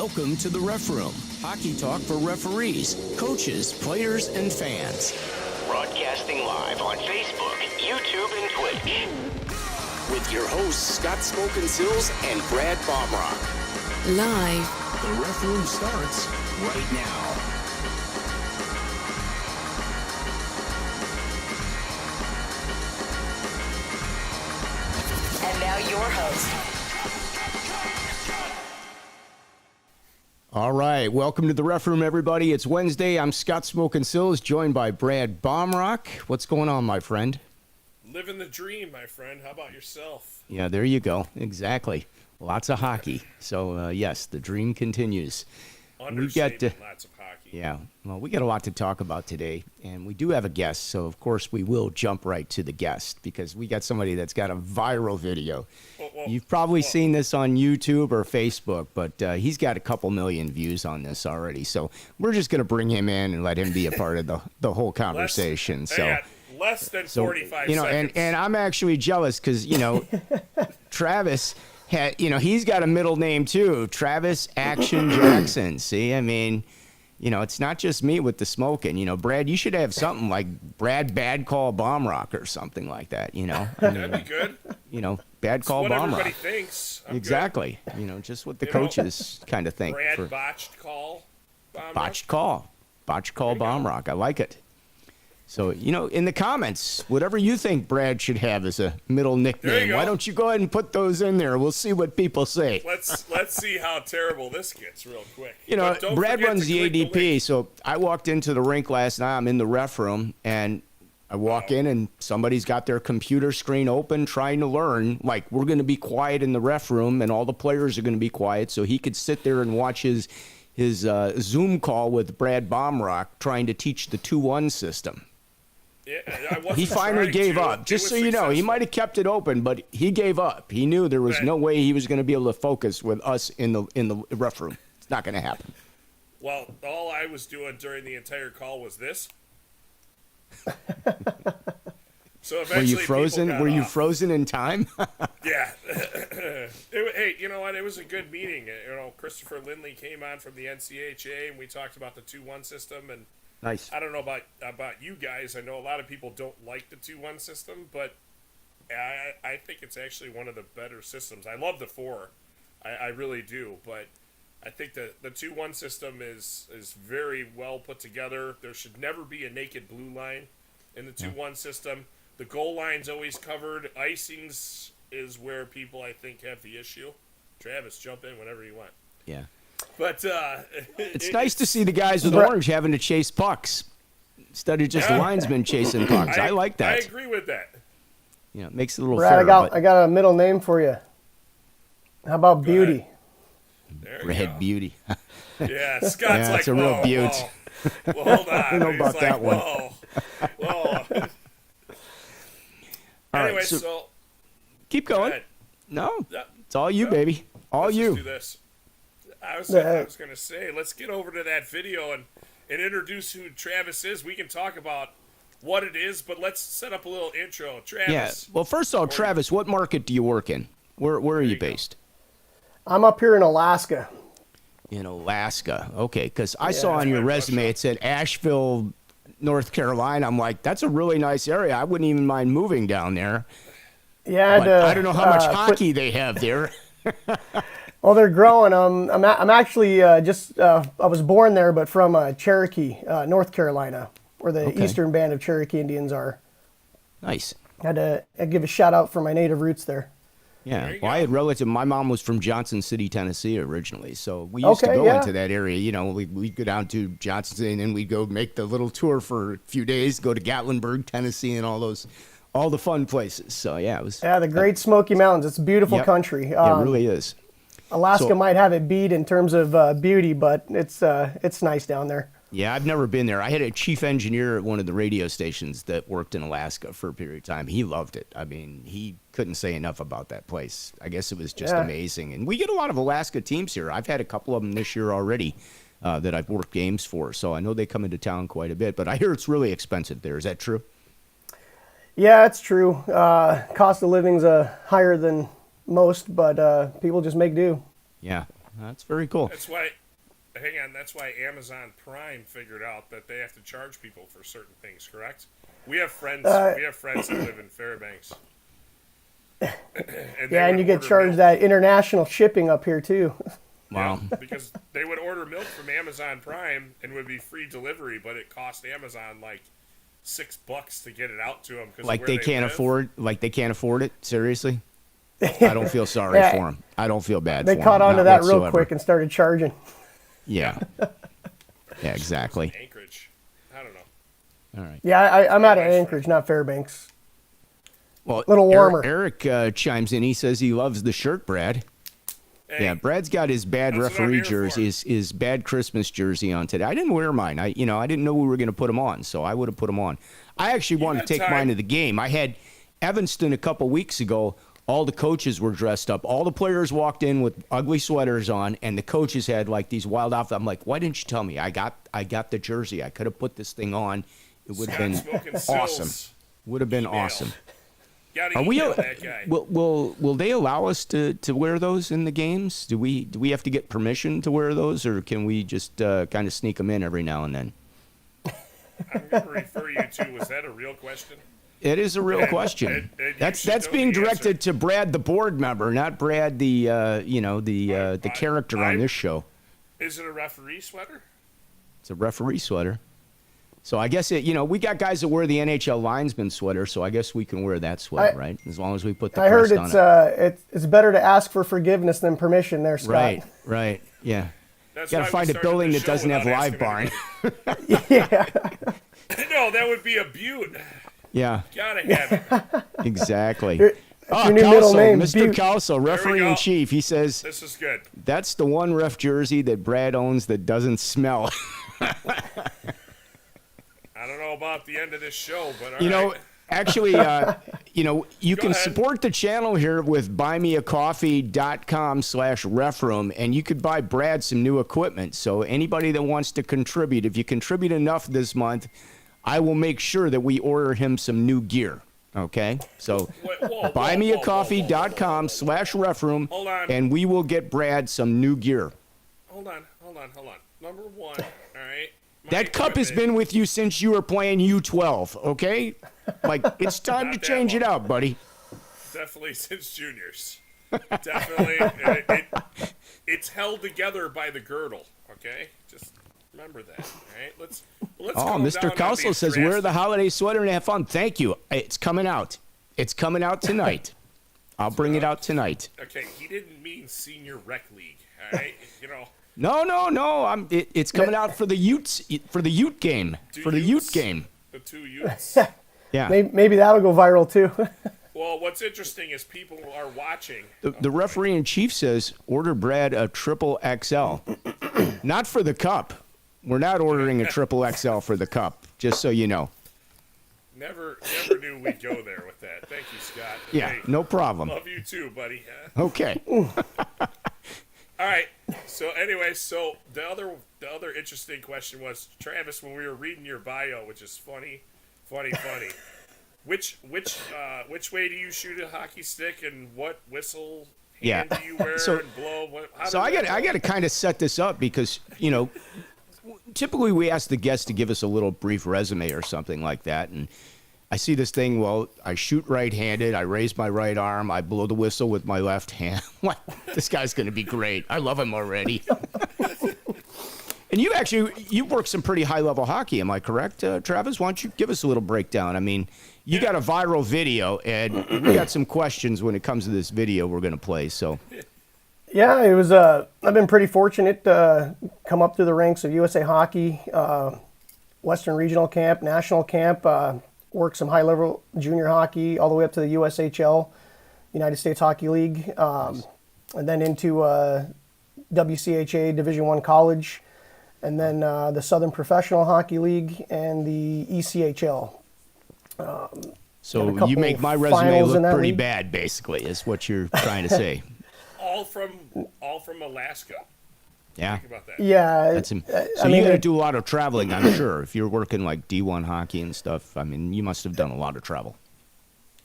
Welcome to the Ref Room, hockey talk for referees, coaches, players, and fans. Broadcasting live on Facebook, YouTube, and Twitch. With your hosts, Smokin, Silz, and Brad Baumruck. Live. The Ref Room starts right now. And now your host. All right, welcome to the Ref Room, everybody. It's Wednesday. I'm Smokin Silz, joined by Brad Baumruck. What's going on, my friend? Living the dream, my friend. How about yourself? Yeah, there you go. Exactly. Lots of hockey. So, yes, the dream continues. Understatement, lots of hockey. Yeah, well, we got a lot to talk about today, and we do have a guest, so of course we will jump right to the guest because we got somebody that's got a viral video. You've probably seen this on YouTube or Facebook, but he's got a couple million views on this already, so we're just going to bring him in and let him be a part of the whole conversation. Less than 45 seconds. seconds. And I'm actually jealous because, Travis... he's got a middle name too, Travis Action Jackson. See, I mean, it's not just me with the Smokin. Brad, you should have something like Brad Bad Call Baumruck or something like that. That'd be good. Bad Call Baumruck. Everybody thinks. Exactly. Just what the coaches kind of think. Brad Botched Call Baumruck. Botched Call Baumruck. I like it. So, in the comments, whatever you think Brad should have as a middle nickname, why don't you go ahead and put those in there? We'll see what people say. Let's see how terrible this gets real quick. Brad runs the ADP, so I walked into the rink last night. I'm in the ref room, and I walk in, and somebody's got their computer screen open trying to learn. Like, we're going to be quiet in the ref room, and all the players are going to be quiet, so he could sit there and watch his Zoom call with Brad Baumruck trying to teach the 2-1 system. Yeah, he finally gave up. Just so you know, he might have kept it open, but he gave up. He knew there was no way he was going to be able to focus with us in the ref room. It's not going to happen. Well, all I was doing during the entire call was this. So eventually, were you frozen? Were you off. Frozen in time? Yeah. Hey, you know what? It was a good meeting. Christopher Lindley came on from the NCHA, and we talked about the 2-1 system and. Nice. I don't know about you guys. I know a lot of people don't like the 2-1 system, but I think it's actually one of the better systems. I love the 4. I really do, but I think the 2-1 system is very well put together. There should never be a naked blue line in the 2-1 system. The goal line's always covered. Icings is where people, I think, have the issue. Travis, jump in whenever you want. Yeah. But it's nice to see the guys with orange having to chase pucks instead of just linesmen chasing pucks. I like that. I agree with that. It makes it a little Brad, fair. I got a middle name for you. How about Beauty? Red Beauty. Yeah, Scott's like, it's a real beaut. Well, hold on. I don't know about that one. Whoa. Anyway, so keep going. No, it's all you, baby. All you. Let's do this. I was going to say, let's get over to that video and introduce who Travis is. We can talk about what it is, but let's set up a little intro. Travis. Yeah. Well, first of all, Travis, what market do you work in? Where are you based? I'm up here in Alaska. In Alaska. Okay, because I saw on your resume it said Asheville, North Carolina. I'm like, that's a really nice area. I wouldn't even mind moving down there. Yeah. I don't know how much hockey they have there. Well, they're growing. I'm actually I was born there, but from Cherokee, North Carolina, where the eastern band of Cherokee Indians are. Nice. I'd give a shout out for my native roots there. Yeah, well, I had relatives. My mom was from Johnson City, Tennessee, originally, so we used to go into that area. We'd go down to Johnson City, and then we'd go make the little tour for a few days, go to Gatlinburg, Tennessee, and all the fun places. So yeah, it was. Yeah, the Great Smoky Mountains. It's a beautiful country. It really is. Alaska might have it beat in terms of beauty, but it's nice down there. Yeah, I've never been there. I had a chief engineer at one of the radio stations that worked in Alaska for a period of time. He loved it. I mean, he couldn't say enough about that place. I guess it was just amazing. And we get a lot of Alaska teams here. I've had a couple of them this year already that I've worked games for, so I know they come into town quite a bit. But I hear it's really expensive there. Is that true? Yeah, it's true. Cost of living's higher than most, but people just make do. Yeah. That's very cool. That's why. Hang on. That's why Amazon Prime figured out that they have to charge people for certain things. Correct? We have friends. We have friends that live in Fairbanks. And you get charged that international shipping up here too. Wow. Yeah, because they would order milk from Amazon Prime and would be free delivery, but it cost Amazon like $6 to get it out to them. Like they can't afford. Like they can't afford it. Seriously. I don't feel sorry for them. I don't feel bad. They for caught them, on to that real quick and started charging. Yeah. Yeah. Exactly. Anchorage. I don't know. All right. Yeah, I'm out of Anchorage, not Fairbanks. Well, a little warmer. Eric chimes in. He says he loves the shirt, Brad. Hey, Yeah, Brad's got his bad that's what I'm referee here jersey, for. his bad Christmas jersey on today. I didn't wear mine. I didn't know we were going to put them on, so I would have put them on. I actually wanted to had take time. mine to the game. I had Evanston a couple weeks ago. All the coaches were dressed up. All the players walked in with ugly sweaters on, and the coaches had like these wild outfits. I'm like, why didn't you tell me? I got the jersey. I could have put this thing on. It would have been Smokin awesome. Silz. Would have been Email. awesome. Gotta Are we? email that guy. Will they allow us to wear those in the games? Do we have to get permission to wear those, or can we just kind of sneak them in every now and then? I'm going to refer you to. Was that a real question? It is a real And- question. and you That's should know being the answer. directed to Brad, the board member, not Brad, the character on this show. Is it a referee sweater? It's a referee sweater. So I guess we got guys that wear the NHL linesman sweater, so I guess we can wear that sweater, right? As long as we put the I heard crest on it. it's better to ask for forgiveness than permission there, Scott. Right, yeah. That's Got to why we find a started building the that show doesn't have without live barn. asking Yeah. anybody. No, that would be a beaut. Yeah, Gotta have it. exactly. Your new middle name, Mr. Butte. Calso, referee in go. chief. He says This is good. that's the one ref jersey that Brad owns that doesn't smell. I don't know about the end of this show, but all You know, right. actually, you can ahead. support the channel here with buymeacoffee.com/refroom, and you could buy Brad some new equipment. So anybody that wants to contribute, if you contribute enough this month, I will make sure that we order him some new gear. Okay? So buymeacoffee.com/refroom, Hold on. and we will get Brad some new gear. Hold on. Number one, all right. my That cup has equipment- been with you since you were playing U12, okay? Like, it's time to Not that change it long. out, buddy. Definitely since juniors. Definitely. It's held together by the girdle, okay? Just remember that, all right? Let's Oh, calm Mr. down on Calso these says, wear the drastic- holiday sweater and have fun. Thank you. It's coming out. It's coming out tonight. I'll bring it out tonight. Okay, he didn't mean senior rec league, all right? No. It's coming out for the Utes, for the Ute game. For the Ute Utes? game. The two youths. Yeah. Maybe that'll go viral too. Well, what's interesting is people are watching. The referee in chief says, order Brad a triple XL. Not for the cup. We're not ordering a triple XL for the cup, just so you know. Never knew we'd go there with that. Thank you, Scott. Yeah, Hey, no problem. love you too, buddy. Okay. All right. So anyway, the other interesting question was, Travis, when we were reading your bio, which is funny. Which way do you shoot a hockey stick, and what whistle hand do you wear So- and blow? So I got to kind of set this up because, typically we ask the guests to give us a little brief resume or something like that. And I see this thing, well, I shoot right-handed, I raise my right arm, I blow the whistle with my left hand. What? This guy's going to be great. I love him already. And you've worked some pretty high-level hockey, am I correct, Travis? Why don't you give us a little breakdown? I mean, you got a viral video, and we got some questions when it comes to this video we're going to play, so... Yeah, it was. I've been pretty fortunate to come up through the ranks of USA Hockey, Western Regional Camp, National Camp. Worked some high-level junior hockey all the way up to the USHL, United States Hockey League, and then into WCHA Division I College, and then the Southern Professional Hockey League and the ECHL. So couple you make my resume finals in look that pretty league. bad, basically, is what you're trying to say. all from Alaska. Yeah. Think about that. Yeah, That's him. So I mean, you got to it- do a lot of traveling, I'm sure. If you're working like D1 hockey and stuff, I mean, you must have done a lot of travel.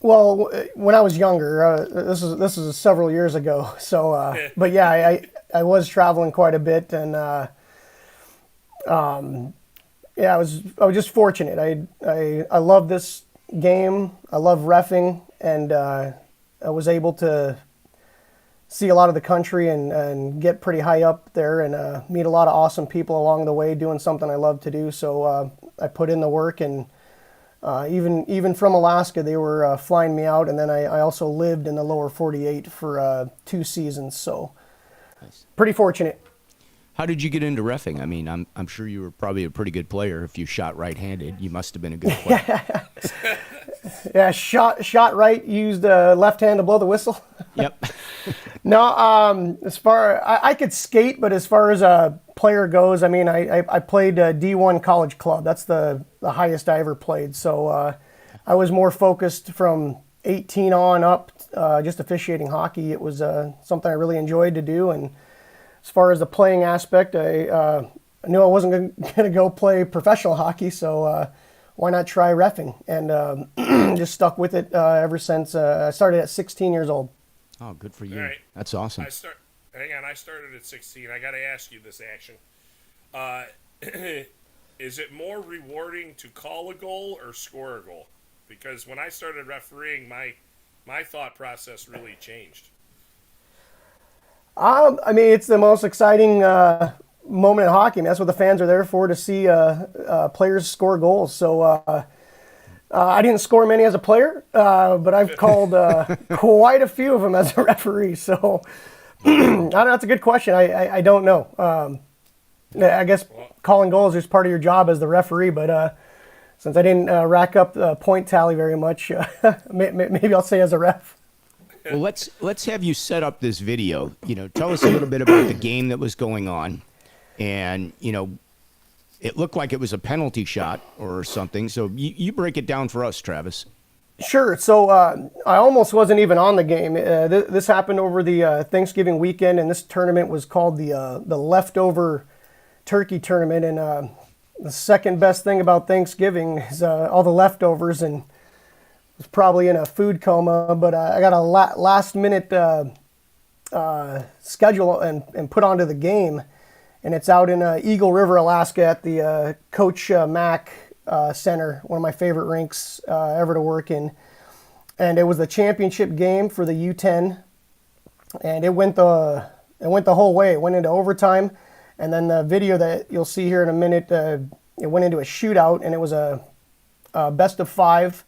Well, when I was younger, this is several years ago. So, but yeah, I was traveling quite a bit, and yeah, I was just fortunate. I love this game. I love reffing, and I was able to see a lot of the country and get pretty high up there and meet a lot of awesome people along the way doing something I love to do. So I put in the work, and even from Alaska, they were flying me out. And then I also lived in the lower 48 for 2 seasons. So pretty fortunate. How did you get into reffing? I mean, I'm sure you were probably a pretty good player. If you shot right-handed, you must have been a good player. Yeah, shot right, used left hand to blow the whistle. Yep. No, as far I could skate, but as far as a player goes, I mean, I played D1 college club. That's the highest I ever played. So I was more focused from 18 on up, just officiating hockey. It was something I really enjoyed to do. And as far as the playing aspect, I knew I wasn't going to go play professional hockey, so why not try reffing? And just stuck with it ever since I started at 16 years old. Oh, good for you. All right. That's awesome. I started at 16. I got to ask you this action. Is it more rewarding to call a goal or score a goal? Because when I started refereeing, my thought process really changed. I mean, it's the most exciting moment in hockey. I mean, that's what the fans are there for, to see players score goals. So I didn't score many as a player, but I've called quite a few of them as a referee. So I don't know, that's a good question. I don't know. I guess calling goals is part of your job as the referee, but since I didn't rack up the point tally very much, maybe I'll say as a ref. Well, let's have you set up this video. Tell us a little bit about the game that was going on, and it looked like it was a penalty shot or something. So you break it down for us, Travis. Sure. So I almost wasn't even on the game. This happened over the Thanksgiving weekend, and this tournament was called the leftover turkey tournament. And the second best thing about Thanksgiving is all the leftovers, and was probably in a food coma, but I got a last minute schedule and put onto the game, and it's out in Eagle River, Alaska, at the Coach Mack Center, one of my favorite rinks ever to work in. And it was the championship game for the U10, and it went the whole way. It went into overtime, and then the video that you'll see here in a minute, it went into a shootout, and it was a best of 5.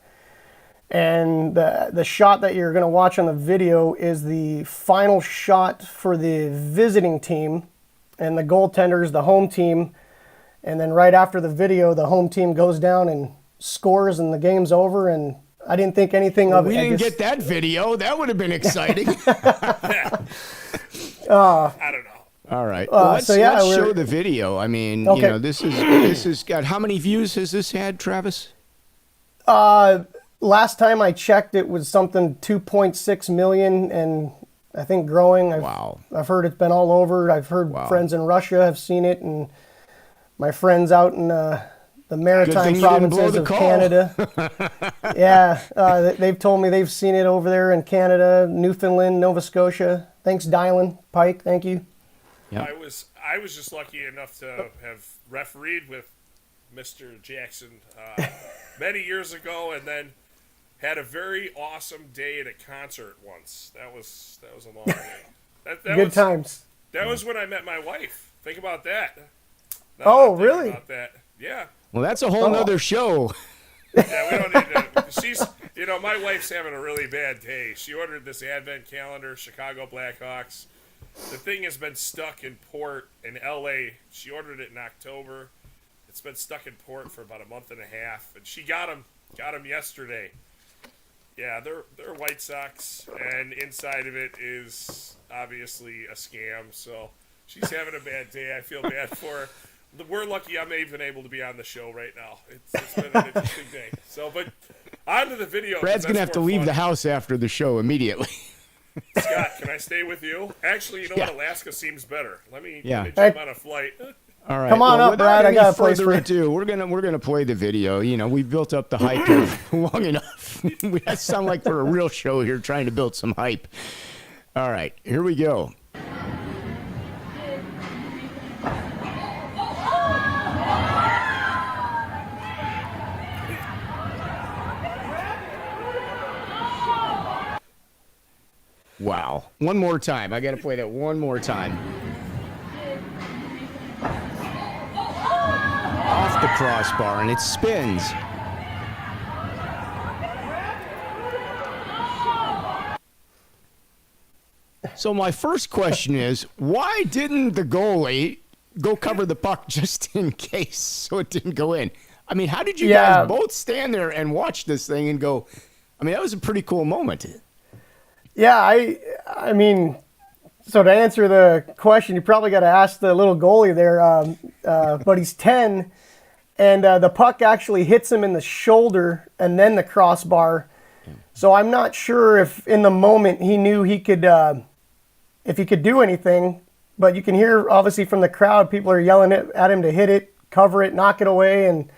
And the shot that you're going to watch on the video is the final shot for the visiting team, and the goaltender is the home team. And then right after the video, the home team goes down and scores, and the game's over. And I didn't think anything of it. We didn't get that video. That would have been exciting. I don't know. All right. Well, let's show the video. I mean, okay. This has got, how many views has this had, Travis? Last time I checked, it was something 2.6 million, and I think growing. Wow. I've heard it's been all over. I've heard friends in Russia have seen it, and my friends out in the maritime provinces of Canada. Yeah, they've told me they've seen it over there in Canada, Newfoundland, Nova Scotia. Thanks, Dylan Pike. Thank you. Yep. I was just lucky enough to have refereed with Mr. Jackson many years ago, and then had a very awesome day at a concert once. That was a long day. Good times. That was when I met my wife. Think about that. Oh, really? About that. Yeah. Well, that's a whole nother show. Yeah, we don't need to. She's, my wife's having a really bad day. She ordered this advent calendar, Chicago Blackhawks. The thing has been stuck in port in L.A. She ordered it in October. It's been stuck in port for about a month and a half, and she got them yesterday. Yeah, they're White Sox, and inside of it is obviously a scam. So she's having a bad day. I feel bad for her. We're lucky I'm even able to be on the show right now. It's been an interesting day. So, but on to the video. Brad's gonna have to leave the house after the show immediately. Scott, can I stay with you? Actually, you know what? Alaska seems better. Let me jump on a flight. All right. Come on up, Brad. I got a place for you. Ado, we're gonna play the video. We built up the hype here long enough. We sound like we're a real show here, trying to build some hype. All right, here we go. wow. One more time. I got to play that one more time. Off the crossbar, and it spins. So my first question is, why didn't the goalie go cover the puck just in case so it didn't go in? I mean, how did you guys both stand there and watch this thing and go, I mean, that was a pretty cool moment. Yeah, I mean, so to answer the question, you probably got to ask the little goalie there, but he's 10, and the puck actually hits him in the shoulder and then the crossbar. So I'm not sure if in the moment he knew he could, if he could do anything, but you can hear obviously from the crowd, people are yelling at him to hit it, cover it, knock it away. And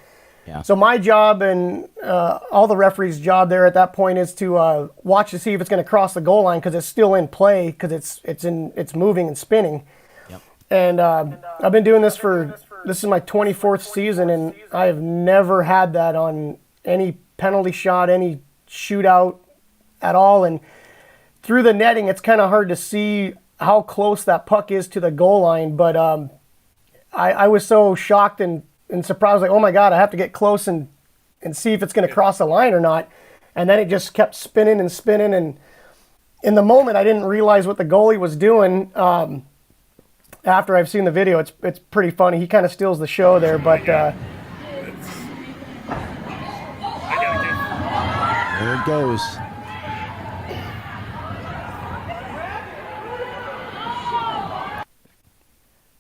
so my job and all the referees' job there at that point is to watch to see if it's going to cross the goal line, because it's still in play, because it's moving and spinning. Yep. And I've been doing this this is my 24th season, and I have never had that on any penalty shot, any shootout at all. And through the netting, it's kind of hard to see how close that puck is to the goal line. But I was so shocked and surprised, like, oh my God, I have to get close and see if it's going to cross the line or not. And then it just kept spinning and spinning. And in the moment, I didn't realize what the goalie was doing. After I've seen the video, it's pretty funny. He kind of steals the show there, but there it goes.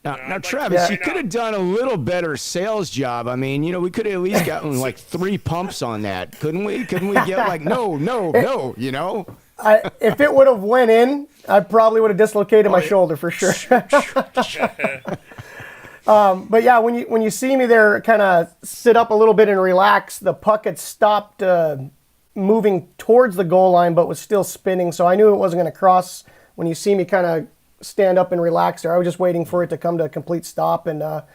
Now, Travis, you could have done a little better sales job. I mean, we could have at least gotten like 3 pumps on that, couldn't we? Couldn't we get like, no, if it would have went in, I probably would have dislocated my shoulder for sure. But yeah, when you see me there kind of sit up a little bit and relax, the puck had stopped moving towards the goal line, but was still spinning. So I knew it wasn't going to cross. When you see me kind of stand up and relax there, I was just waiting for it to come to a complete stop. And but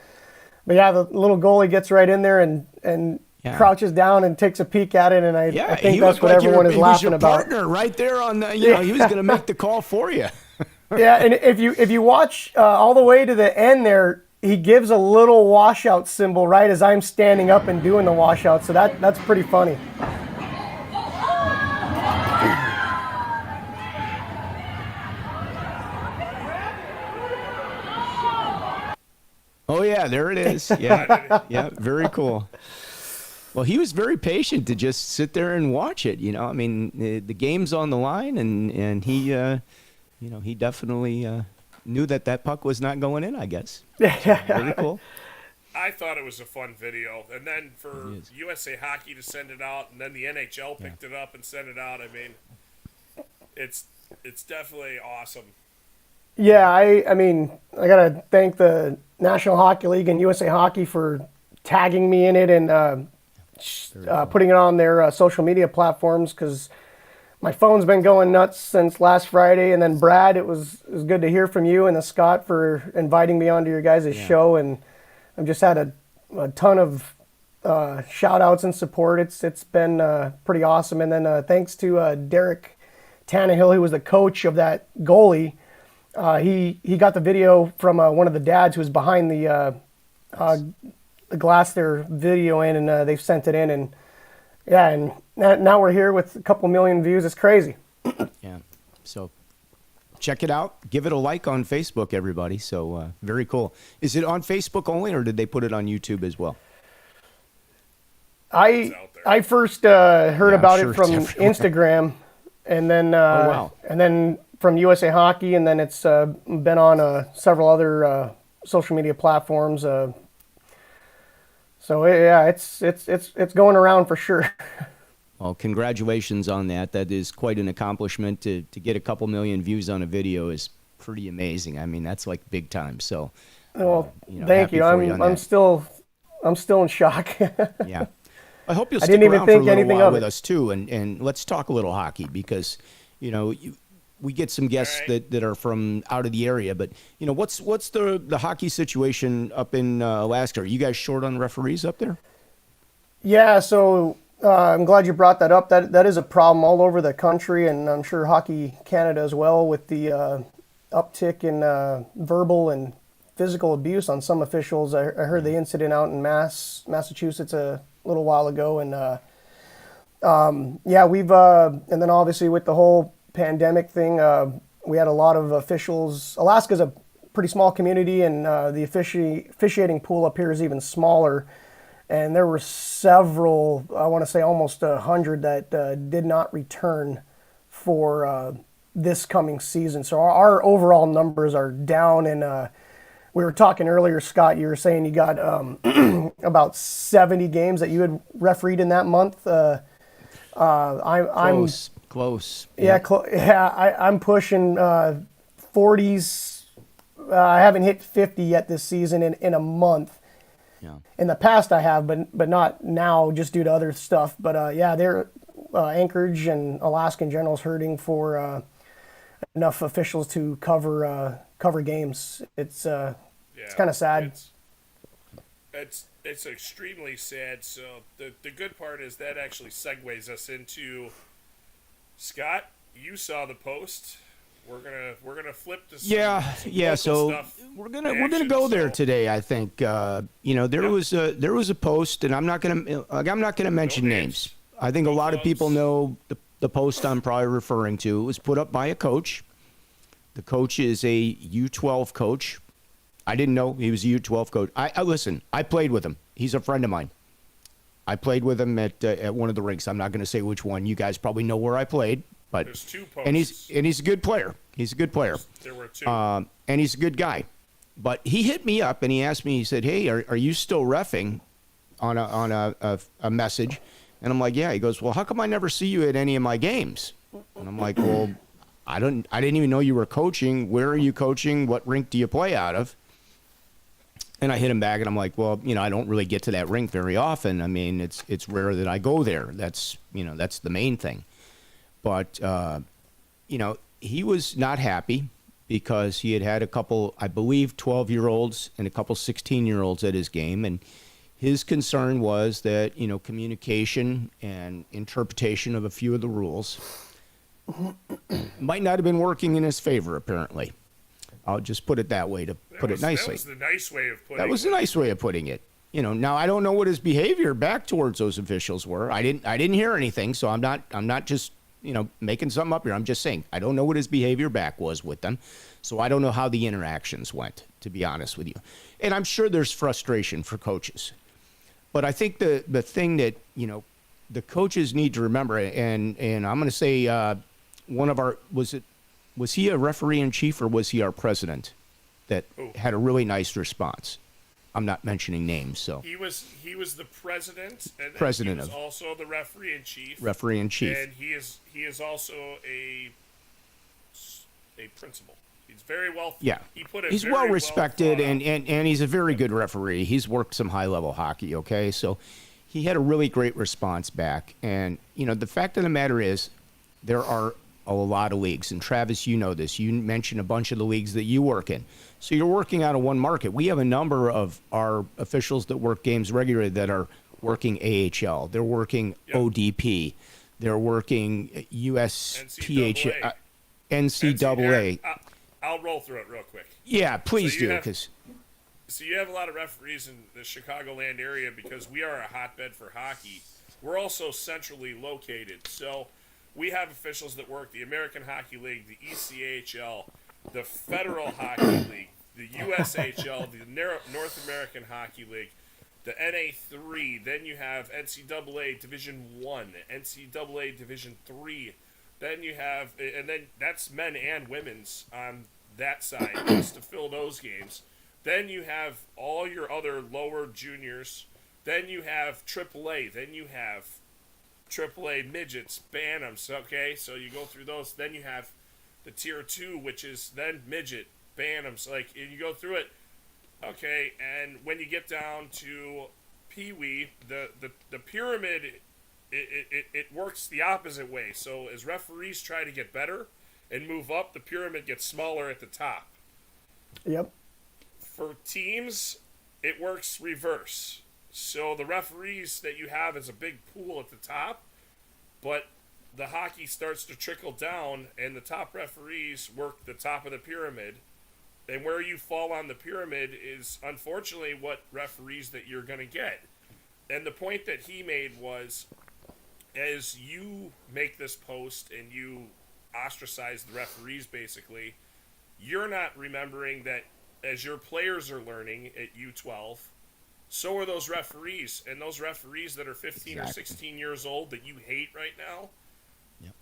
yeah, the little goalie gets right in there and crouches down and takes a peek at it, and I think that's what everyone is laughing about. Partner right there on the, he was going to make the call for you. Yeah, and if you watch all the way to the end there, he gives a little washout symbol right as I'm standing up and doing the washout. So that's pretty funny. Oh yeah, there it is. Yeah, very cool. Well, he was very patient to just sit there and watch it. I mean, the game's on the line, and he, he definitely knew that puck was not going in, I guess. Very cool. I thought it was a fun video, and then for USA Hockey to send it out, and then the NHL picked it up and sent it out. I mean, it's definitely awesome. Yeah, I mean, I gotta thank the National Hockey League and USA Hockey for tagging me in it and putting it on their social media platforms, because my phone's been going nuts since last Friday. And then Brad, it was good to hear from you, and Scott for inviting me onto your guys' show, and I've just had a ton of shout outs and support. It's been pretty awesome. And then thanks to Derek Tannehill, who was the coach of that goalie. He got the video from one of the dads who was behind the glass they're videoing, and they've sent it in, and now we're here with a couple million views. It's crazy. Yeah, so check it out. Give it a like on Facebook, everybody. So very cool. Is it on Facebook only, or did they put it on YouTube as well? I first heard about it from Instagram, and then and then from USA Hockey, and then it's been on several other social media platforms. So yeah, it's going around for sure. Well, congratulations on that. That is quite an accomplishment. To get a couple million views on a video is pretty amazing. I mean, that's like big time. So, thank you. I'm still in shock. Yeah, I hope you'll stick around for a little while with us too, and let's talk a little hockey, because we get some guests that are from out of the area, but what's the hockey situation up in Alaska? Are you guys short on referees up there? Yeah, so I'm glad you brought that up. That is a problem all over the country, and I'm sure Hockey Canada as well, with the uptick in verbal and physical abuse on some officials. I heard the incident out in Massachusetts a little while ago, and yeah, we've and then obviously with the whole pandemic thing, we had a lot of officials. Alaska's a pretty small community, and the officiating pool up here is even smaller. And there were several, I want to say almost 100, that did not return for this coming season. So our overall numbers are down. And we were talking earlier, Scott, you were saying you got about 70 games that you had refereed in that month. I'm Close. yeah, I'm pushing 40s. I haven't hit 50 yet this season in a month. Yeah. In the past I have, but not now, just due to other stuff. But yeah, they're Anchorage and Alaska in general is hurting for enough officials to cover games. It's kind of sad. It's extremely sad. So the good part is that actually segues us into Scott. You saw the post. We're gonna flip to some local So stuff we're gonna go there today. I think there was a post, and I'm not gonna mention names. I think a lot of people know the post I'm probably referring to. It was put up by a coach. The coach is a U12 coach. I didn't know he was a U12 coach. I listen. I played with him. He's a friend of mine. I played with him at one of the rinks. I'm not going to say which one. You guys probably know where I played. But there's two posts. And he's a good player. He's a good player. There were two. And he's a good guy. But he hit me up and he asked me. He said, "Hey, are you still reffing?" On a message, and I'm like, "Yeah." He goes, "Well, how come I never see you at any of my games?" And I'm like, "Well, I didn't even know you were coaching. Where are you coaching? What rink do you play out of?" And I hit him back, and I'm like, "Well, I don't really get to that rink very often. I mean, it's rare that I go there. That's the main thing." But, he was not happy because he had a couple, I believe, 12-year-olds and a couple 16-year-olds at his game. And his concern was that, communication and interpretation of a few of the rules might not have been working in his favor, apparently. I'll just put it that way to put it nicely. That was the nice way of putting it. That was a nice way of putting it. Now I don't know what his behavior back towards those officials were. I didn't hear anything, so I'm not just making something up here. I'm just saying I don't know what his behavior back was with them, so I don't know how the interactions went, to be honest with you. And I'm sure there's frustration for coaches, but I think the thing that the coaches need to remember, and I'm going to say one of our was he a referee in chief or was he our president that had a really nice response? I'm not mentioning names, so he was the president, and president he was of also the referee in chief. Referee in chief, and he is also a principal. He's very well. Yeah, he's well respected, and he's a very good referee. He's worked some high level hockey. Okay, so he had a really great response back, and the fact of the matter is, there are a lot of leagues, and Travis, you know this. You mentioned a bunch of the leagues that you work in. So you're working out of one market. We have a number of our officials that work games regularly that are working AHL. They're working ODP. They're working USPH, NCAA. I'll roll through it real quick. Yeah, please do. So you have a lot of referees in the Chicagoland area because we are a hotbed for hockey. We're also centrally located. So we have officials that work the American Hockey League, the ECHL, the Federal Hockey League, the USHL, the North American Hockey League, the NA3. Then you have NCAA Division 1, NCAA Division 3. Then you have, and then that's men and women's on that side just to fill those games. Then you have all your other lower juniors. Then you have AAA. Then you have AAA midgets, bantams. Okay, so you go through those. Then you have the tier 2, which is then midget, bantams. Like, and you go through it. Okay, and when you get down to Pee-wee, the pyramid, it works the opposite way. So as referees try to get better and move up, the pyramid gets smaller at the top. Yep. For teams, it works reverse. So the referees that you have is a big pool at the top, but the hockey starts to trickle down, and the top referees work the top of the pyramid. And where you fall on the pyramid is unfortunately what referees that you're going to get. And the point that he made was, as you make this post and you ostracize the referees basically, you're not remembering that as your players are learning at U12, so are those referees. And those referees that are 15 or 16 years old that you hate right now,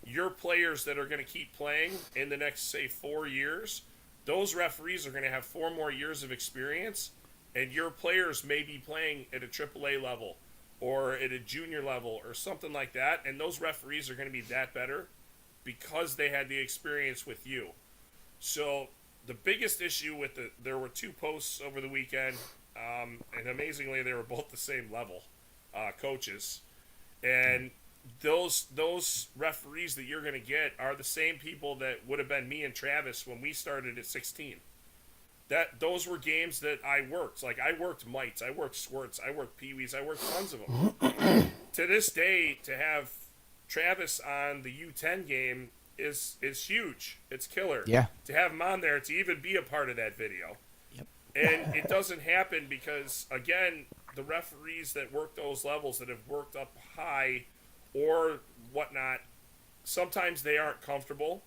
your players that are going to keep playing in the next, say, 4 years, those referees are going to have 4 more years of experience, and your players may be playing at a AAA level or at a junior level or something like that, and those referees are going to be that better because they had the experience with you. So the biggest issue with there were 2 posts over the weekend, and amazingly they were both the same level, coaches. And those referees that you're going to get are the same people that would have been me and Travis when we started at 16. Those were games that I worked. Like, I worked mites, I worked squirts, I worked peewees, I worked tons of them. To this day, to have Travis on the U10 game is huge. It's killer. Yeah. To have him on there, to even be a part of that video. Yep. And it doesn't happen because, again, the referees that work those levels, that have worked up high or whatnot, sometimes they aren't comfortable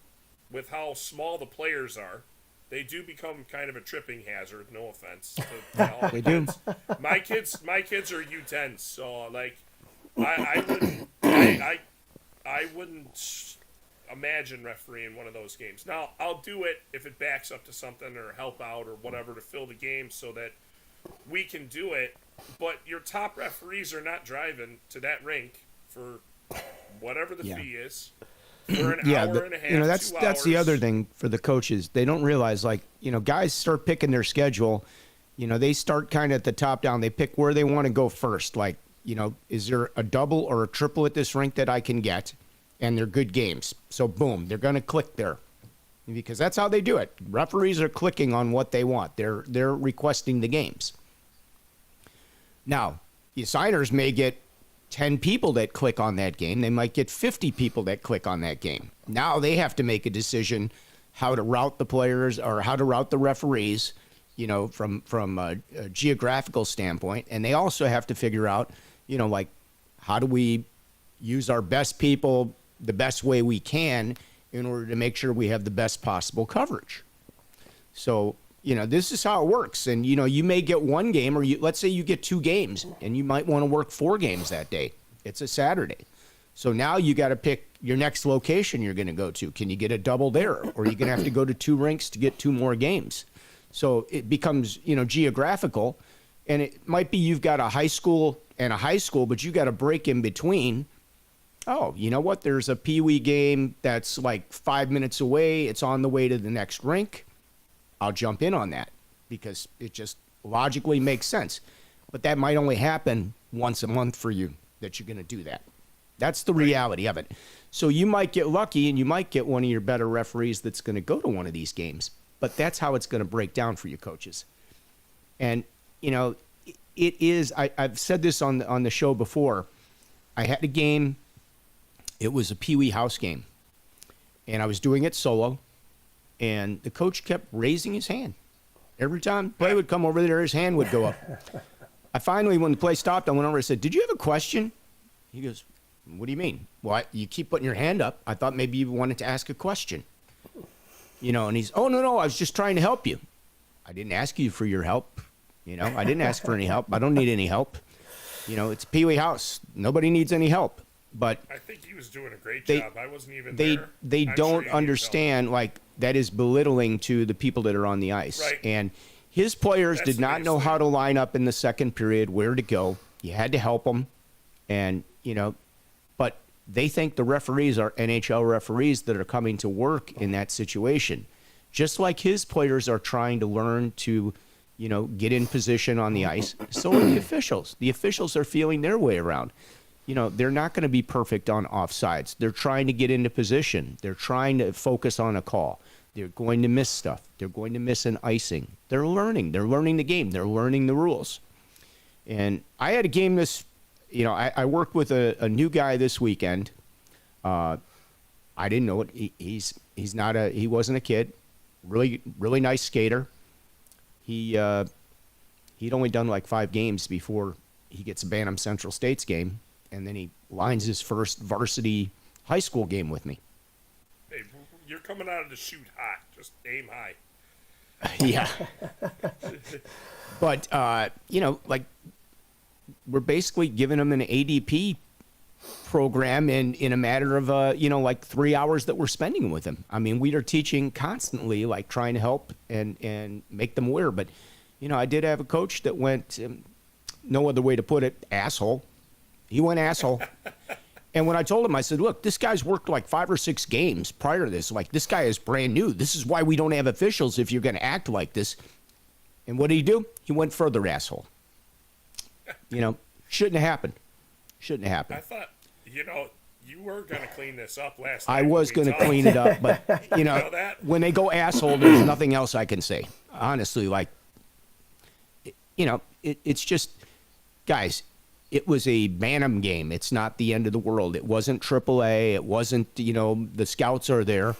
with how small the players are. They do become kind of a tripping hazard. No offense to all They the do. kids. My kids are U10s, so like I wouldn't imagine refereeing one of those games. Now I'll do it if it backs up to something or help out or whatever to fill the game so that we can do it. But your top referees are not driving to that rink for whatever the fee is. For an hour and a half, that's the 2 other hours. thing for the coaches. They don't realize, like, guys start picking their schedule. They start kind of at the top down. They pick where they want to go first. Like, is there a double or a triple at this rink that I can get? And they're good games. So, boom, they're going to click there. Because that's how they do it. Referees are clicking on what they want. They're requesting the games. Now, the signers may get 10 people that click on that game. They might get 50 people that click on that game. Now they have to make a decision how to route the players or how to route the referees, from a geographical standpoint. And they also have to figure out, like, how do we use our best people the best way we can in order to make sure we have the best possible coverage. So, this is how it works. And, you may get one game, or let's say you get 2 games, and you might want to work 4 games that day. It's a Saturday. So now you got to pick your next location you're going to go to. Can you get a double there? Or are you going to have to go to 2 rinks to get 2 more games? So it becomes, geographical. And it might be you've got a high school and a high school, but you got a break in between. Oh, you know what? There's a peewee game that's like 5 minutes away. It's on the way to the next rink. I'll jump in on that because it just logically makes sense. But that might only happen once a month for you that you're going to do that. That's the reality of it. So you might get lucky and you might get one of your better referees that's going to go to one of these games. But that's how it's going to break down for you coaches. And, it is, I've said this on the show before. I had a game. It was a peewee house game. And I was doing it solo. And the coach kept raising his hand. Every time play would come over there, his hand would go up. I finally, when the play stopped, I went over and said, "Did you have a question?" He goes, "What do you mean?" "Well, you keep putting your hand up. I thought maybe you wanted to ask a question." And he's, "Oh, no, I was just trying to help you." "I didn't ask you for your help. I didn't ask for any help. I don't need any help. It's a peewee house. Nobody needs any help." But I think he was doing a great job. I wasn't even there. They I'm don't sure he understand, like, that is belittling to the people that are on the ice. Right. And his players That's did the not biggest know thing. how to line up in the second period, where to go. You had to help them. And, but they think the referees are NHL referees that are coming to work in that situation. Just like his players are trying to learn to, get in position on the ice, so are the officials. The officials are feeling their way around. They're not going to be perfect on offsides. They're trying to get into position. They're trying to focus on a call. They're going to miss stuff. They're going to miss an icing. They're learning. They're learning the game. They're learning the rules. And I had a game this, I worked with a new guy this weekend. I didn't know it. He wasn't a kid. Really, really nice skater. He'd only done like 5 games before he gets a Bantam Central States game, and then he lines his first varsity high school game with me. Hey, you're coming out of the chute hot. Just aim high. Yeah. But, like, we're basically giving him an ADP program in a matter of, like 3 hours that we're spending with him. I mean, we are teaching constantly, like trying to help and make them aware. But, I did have a coach that went, no other way to put it, asshole. He went asshole. And when I told him, I said, look, this guy's worked like 5 or 6 games prior to this. Like, this guy is brand new. This is why we don't have officials if you're going to act like this. And what did he do? He went further, asshole. Shouldn't have happened. Shouldn't have happened. I thought, you were going to clean this up last I night. was going to clean it up, but, know that? when they go asshole, there's nothing else I can say. Honestly, like, it's just, guys, it was a Bantam game. It's not the end of the world. It wasn't AAA. It wasn't, the scouts are there.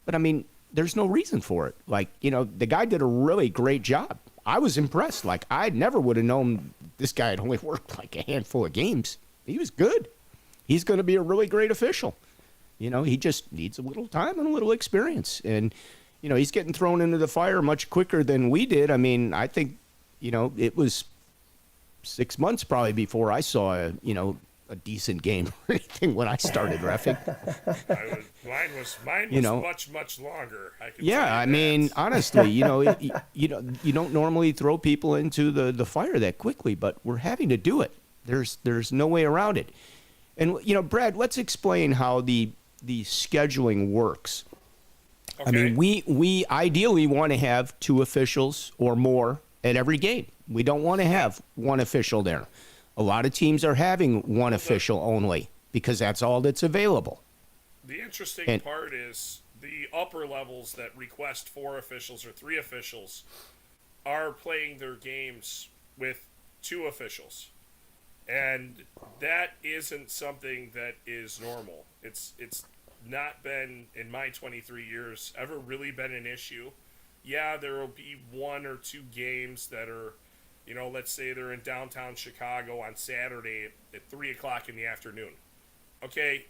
But, I mean, there's no reason for it. Like, the guy did a really great job. I was impressed. Like, I never would have known this guy had only worked like a handful of games. He was good. He's going to be a really great official. He just needs a little time and a little experience. And, he's getting thrown into the fire much quicker than we did. I mean, I think, it was 6 months probably before I saw a decent game or anything when I started reffing. Mine was much longer. I mean, honestly, you don't normally throw people into the fire that quickly, but we're having to do it. There's no way around it. And Brad, let's explain how the scheduling works. Okay. I mean, we ideally want to have 2 officials or more at every game. We don't want to have 1 official there. A lot of teams are having 1 official only because that's all that's available. The interesting part is the upper levels that request 4 officials or 3 officials are playing their games with 2 officials. And that isn't something that is normal. It's not been, in my 23 years, ever really been an issue. Yeah, there will be 1 or 2 games that are, let's say they're in downtown Chicago on Saturday at 3 o'clock in the afternoon. Okay,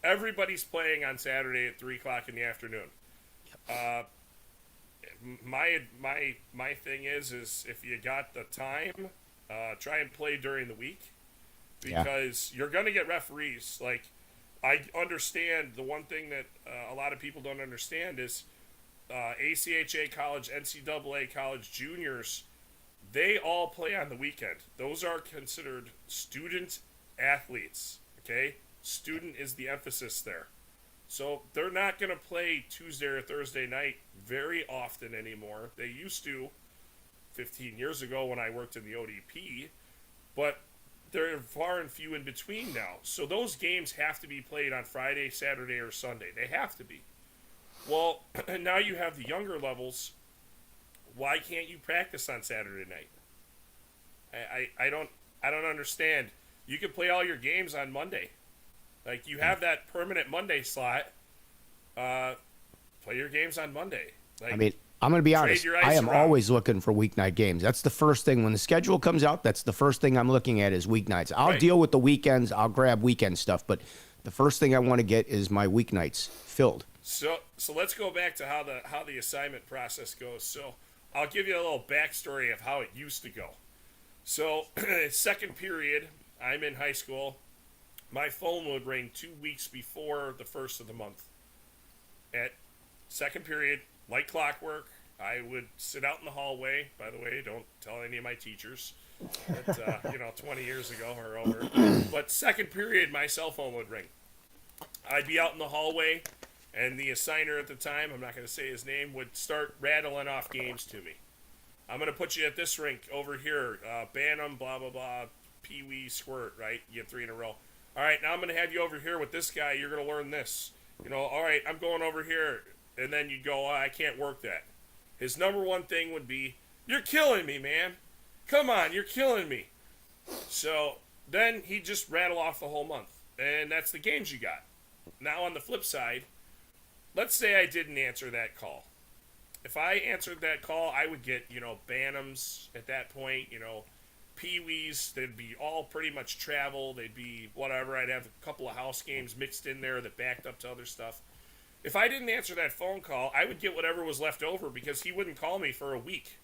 everybody's playing on Saturday at 3 o'clock in the afternoon. My thing is if you got the time, try and play during the week. Because you're going to get referees. Like, I understand the one thing that a lot of people don't understand is ACHA college, NCAA college juniors, they all play on the weekend. Those are considered student athletes, okay? Student is the emphasis there. So they're not going to play Tuesday or Thursday night very often anymore. They used to 15 years ago when I worked in the ODP, but they're far and few in between now. So those games have to be played on Friday, Saturday, or Sunday. They have to be. Well, now you have the younger levels. Why can't you practice on Saturday night? I don't understand. You can play all your games on Monday. Like, you have that permanent Monday slot. Play your games on Monday. Like, I mean, I'm going to be honest. I am always looking for weeknight games. That's the first thing. When the schedule comes out, that's the first thing I'm looking at is weeknights. I'll deal with the weekends. I'll grab weekend stuff. But the first thing I want to get is my weeknights filled. So let's go back to how the assignment process goes. So I'll give you a little backstory of how it used to go. So second period, I'm in high school. My phone would ring 2 weeks before the first of the month. At second period, like clockwork, I would sit out in the hallway. By the way, don't tell any of my teachers that, 20 years ago or over. But second period, my cell phone would ring. I'd be out in the hallway, and the assigner at the time, I'm not going to say his name, would start rattling off games to me. I'm going to put you at this rink over here, Bantam, blah, blah, blah, Pee Wee, Squirt, right? You get 3 in a row. All right, now I'm going to have you over here with this guy. You're going to learn this. All right, I'm going over here. And then you'd go, I can't work that. His number one thing would be, you're killing me, man. Come on, you're killing me. So then he just rattle off the whole month, and that's the games you got. Now on the flip side, let's say I didn't answer that call. If I answered that call, I would get, Bantams at that point, Pee-wees. They'd be all pretty much travel. They'd be whatever. I'd have a couple of house games mixed in there that backed up to other stuff. If I didn't answer that phone call, I would get whatever was left over because he wouldn't call me for a week,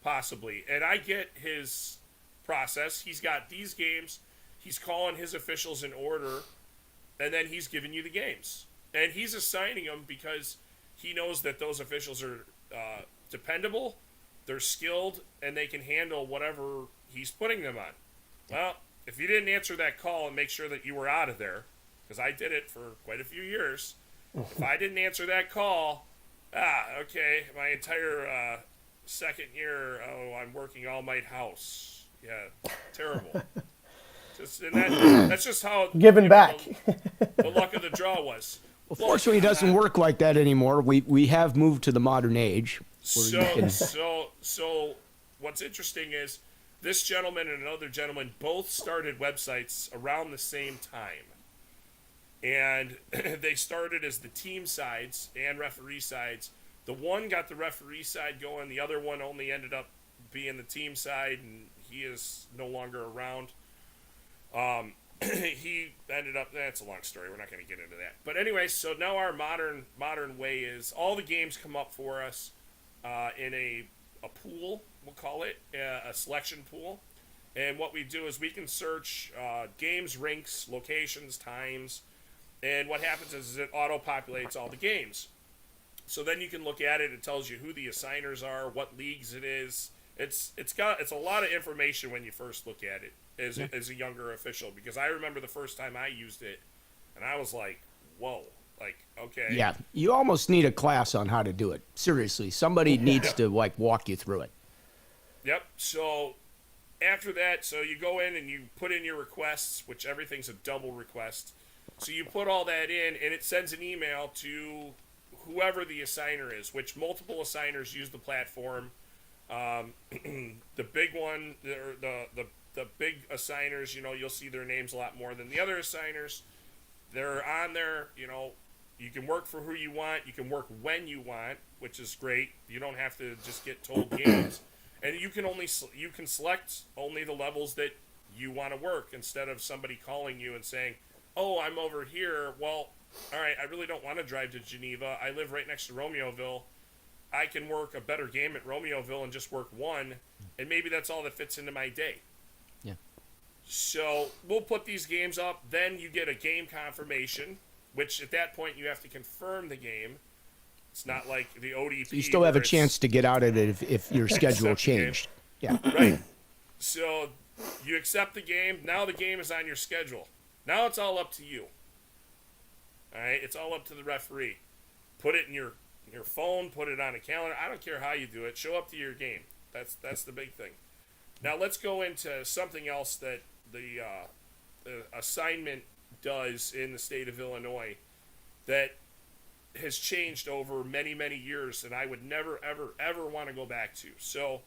possibly. And I get his process. He's got these games. He's calling his officials in order, and then he's giving you the games. And he's assigning them because he knows that those officials are dependable, they're skilled, and they can handle whatever he's putting them on. Well, if you didn't answer that call and make sure that you were out of there, because I did it for quite a few years, if I didn't answer that call, okay, my entire second year, I'm working all-night house. Yeah, terrible. That's just how Giving back. The luck of the draw was. Well, fortunately, it doesn't work like that anymore. We have moved to the modern age. So what's interesting is this gentleman and another gentleman both started websites around the same time. And they started as the team sides and referee sides. The one got the referee side going. The other one only ended up being the team side, and he is no longer around. He ended up, that's a long story, we're not going to get into that. But anyway, so now our modern way is all the games come up for us in a pool, we'll call it, a selection pool. And what we do is we can search games, rinks, locations, times, and what happens is it auto-populates all the games. So then you can look at it, it tells you who the assigners are, what leagues it is. It's a lot of information when you first look at it as a younger official, because I remember the first time I used it, and I was like, whoa, like, okay. Yeah, you almost need a class on how to do it. Seriously, somebody needs to, walk you through it. Yep, so after that, so you go in and you put in your requests, which everything's a double request. So you put all that in, and it sends an email to whoever the assigner is, which multiple assigners use the platform. The big one, the big assigners, you'll see their names a lot more than the other assigners. They're on there, you can work for who you want, you can work when you want, which is great. You don't have to just get told games. And you can select only the levels that you want to work instead of somebody calling you and saying, oh, I'm over here. Well, all right, I really don't want to drive to Geneva. I live right next to Romeoville. I can work a better game at Romeoville and just work one, and maybe that's all that fits into my day. Yeah. So we'll put these games up. Then you get a game confirmation, which at that point you have to confirm the game. It's not like the ODP. So you still have a chance to get out of it if your schedule changed. Yeah. Right. So you accept the game. Now the game is on your schedule. Now it's all up to you. All right? It's all up to the referee. Put it in your phone, put it on a calendar. I don't care how you do it. Show up to your game. That's the big thing. Now let's go into something else that the assignment does in the state of Illinois that has changed over many, many years, and I would never, ever, ever want to go back to. So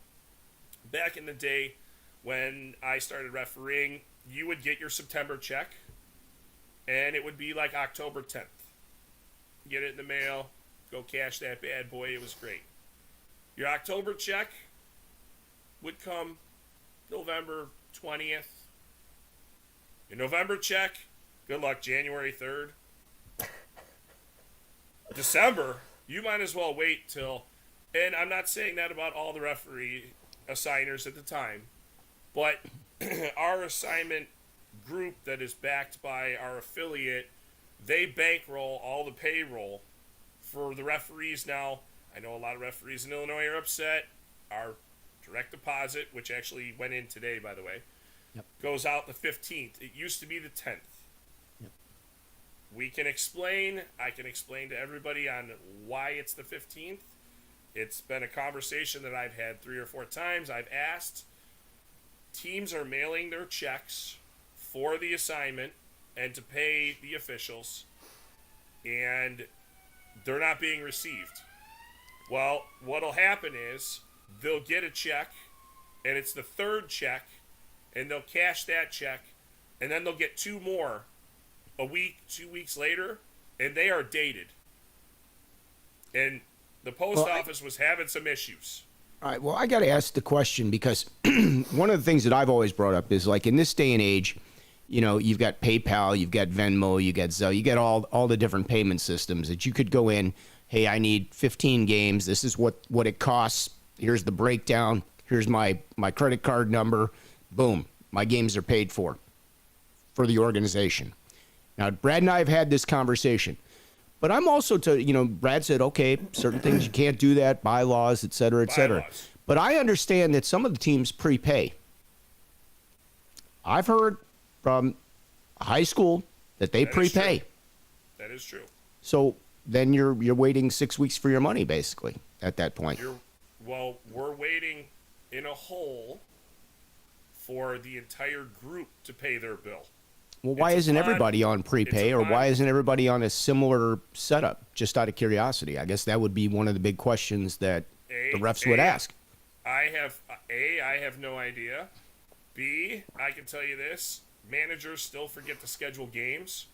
back in the day when I started refereeing, you would get your September check, and it would be like October 10th. Get it in the mail, go cash that bad boy. It was great. Your October check would come November 20th. Your November check, good luck January 3rd. December, you might as well wait till, and I'm not saying that about all the referee assigners at the time, but our assignment group that is backed by our affiliate, they bankroll all the payroll for the referees now. I know a lot of referees in Illinois are upset. Our direct deposit, which actually went in today, by the way, goes out the 15th. It used to be the 10th. We can explain. I can explain to everybody on why it's the 15th. It's been a conversation that I've had 3 or 4 times. I've asked. Teams are mailing their checks for the assignment and to pay the officials, and they're not being received. Well, what'll happen is they'll get a check, and it's the third check, and they'll cash that check, and then they'll get 2 more a week, 2 weeks later, and they are dated. And the post office was having some issues. All right, well, I got to ask the question because one of the things that I've always brought up is like in this day and age, you've got PayPal, you've got Venmo, you got Zelle, you got all the different payment systems that you could go in. Hey, I need 15 games. This is what it costs. Here's the breakdown. Here's my credit card number. Boom, my games are paid for the organization. Now, Brad and I have had this conversation. But I'm also Brad said, okay, certain things you can't do that, bylaws, et cetera, et cetera. Bylaws. But I understand that some of the teams prepay. I've heard from high school that they prepay. That is true. So then you're waiting 6 weeks for your money, basically, at that point. We're waiting in a hole for the entire group to pay their bill. Well, why isn't everybody on prepay, or why isn't everybody on a similar setup? Just out of curiosity, I guess that would be one of the big questions that the refs would ask. I have no idea. B, I can tell you this: managers still forget to schedule games.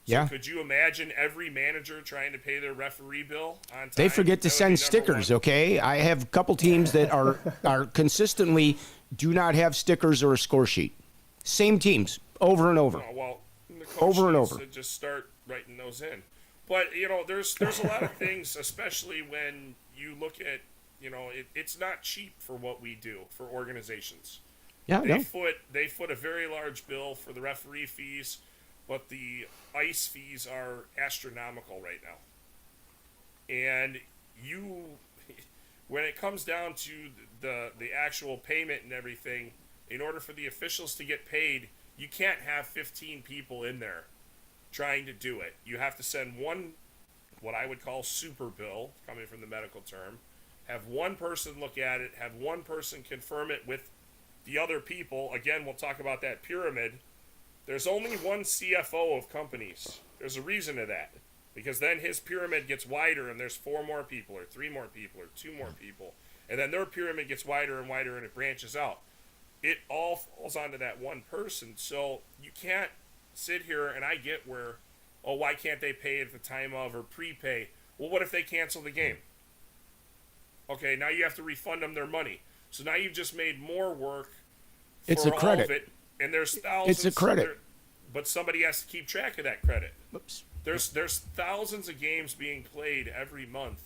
So Yeah. Could you imagine every manager trying to pay their referee bill on time? They forget to send stickers, okay? I have a couple teams that are consistently do not have stickers or a score sheet. Same teams, over and over. Oh, well, the coach Over and needs over. to just start writing those in. But, there's a lot of things, especially when you look at, it's not cheap for what we do for organizations. Yeah, They foot a very large bill for the referee fees, but the ice fees are astronomical right now. And when it comes down to the actual payment and everything, in order for the officials to get paid, you can't have 15 people in there trying to do it. You have to send one, what I would call super bill, coming from the medical term, have one person look at it, have one person confirm it with the other people. Again, we'll talk about that pyramid. There's only one CFO of companies. There's a reason to that. Because then his pyramid gets wider and there's 4 more people or 3 more people or 2 more people. And then their pyramid gets wider and wider and it branches out. It all falls onto that one person. So you can't sit here, and I get where, why can't they pay at the time of or prepay? Well, what if they cancel the game? Okay, now you have to refund them their money. So now you've just made more work for It's a credit. all of it. And there's thousands. It's a credit. But somebody has to keep track of that credit. Oops. There's thousands of games being played every month.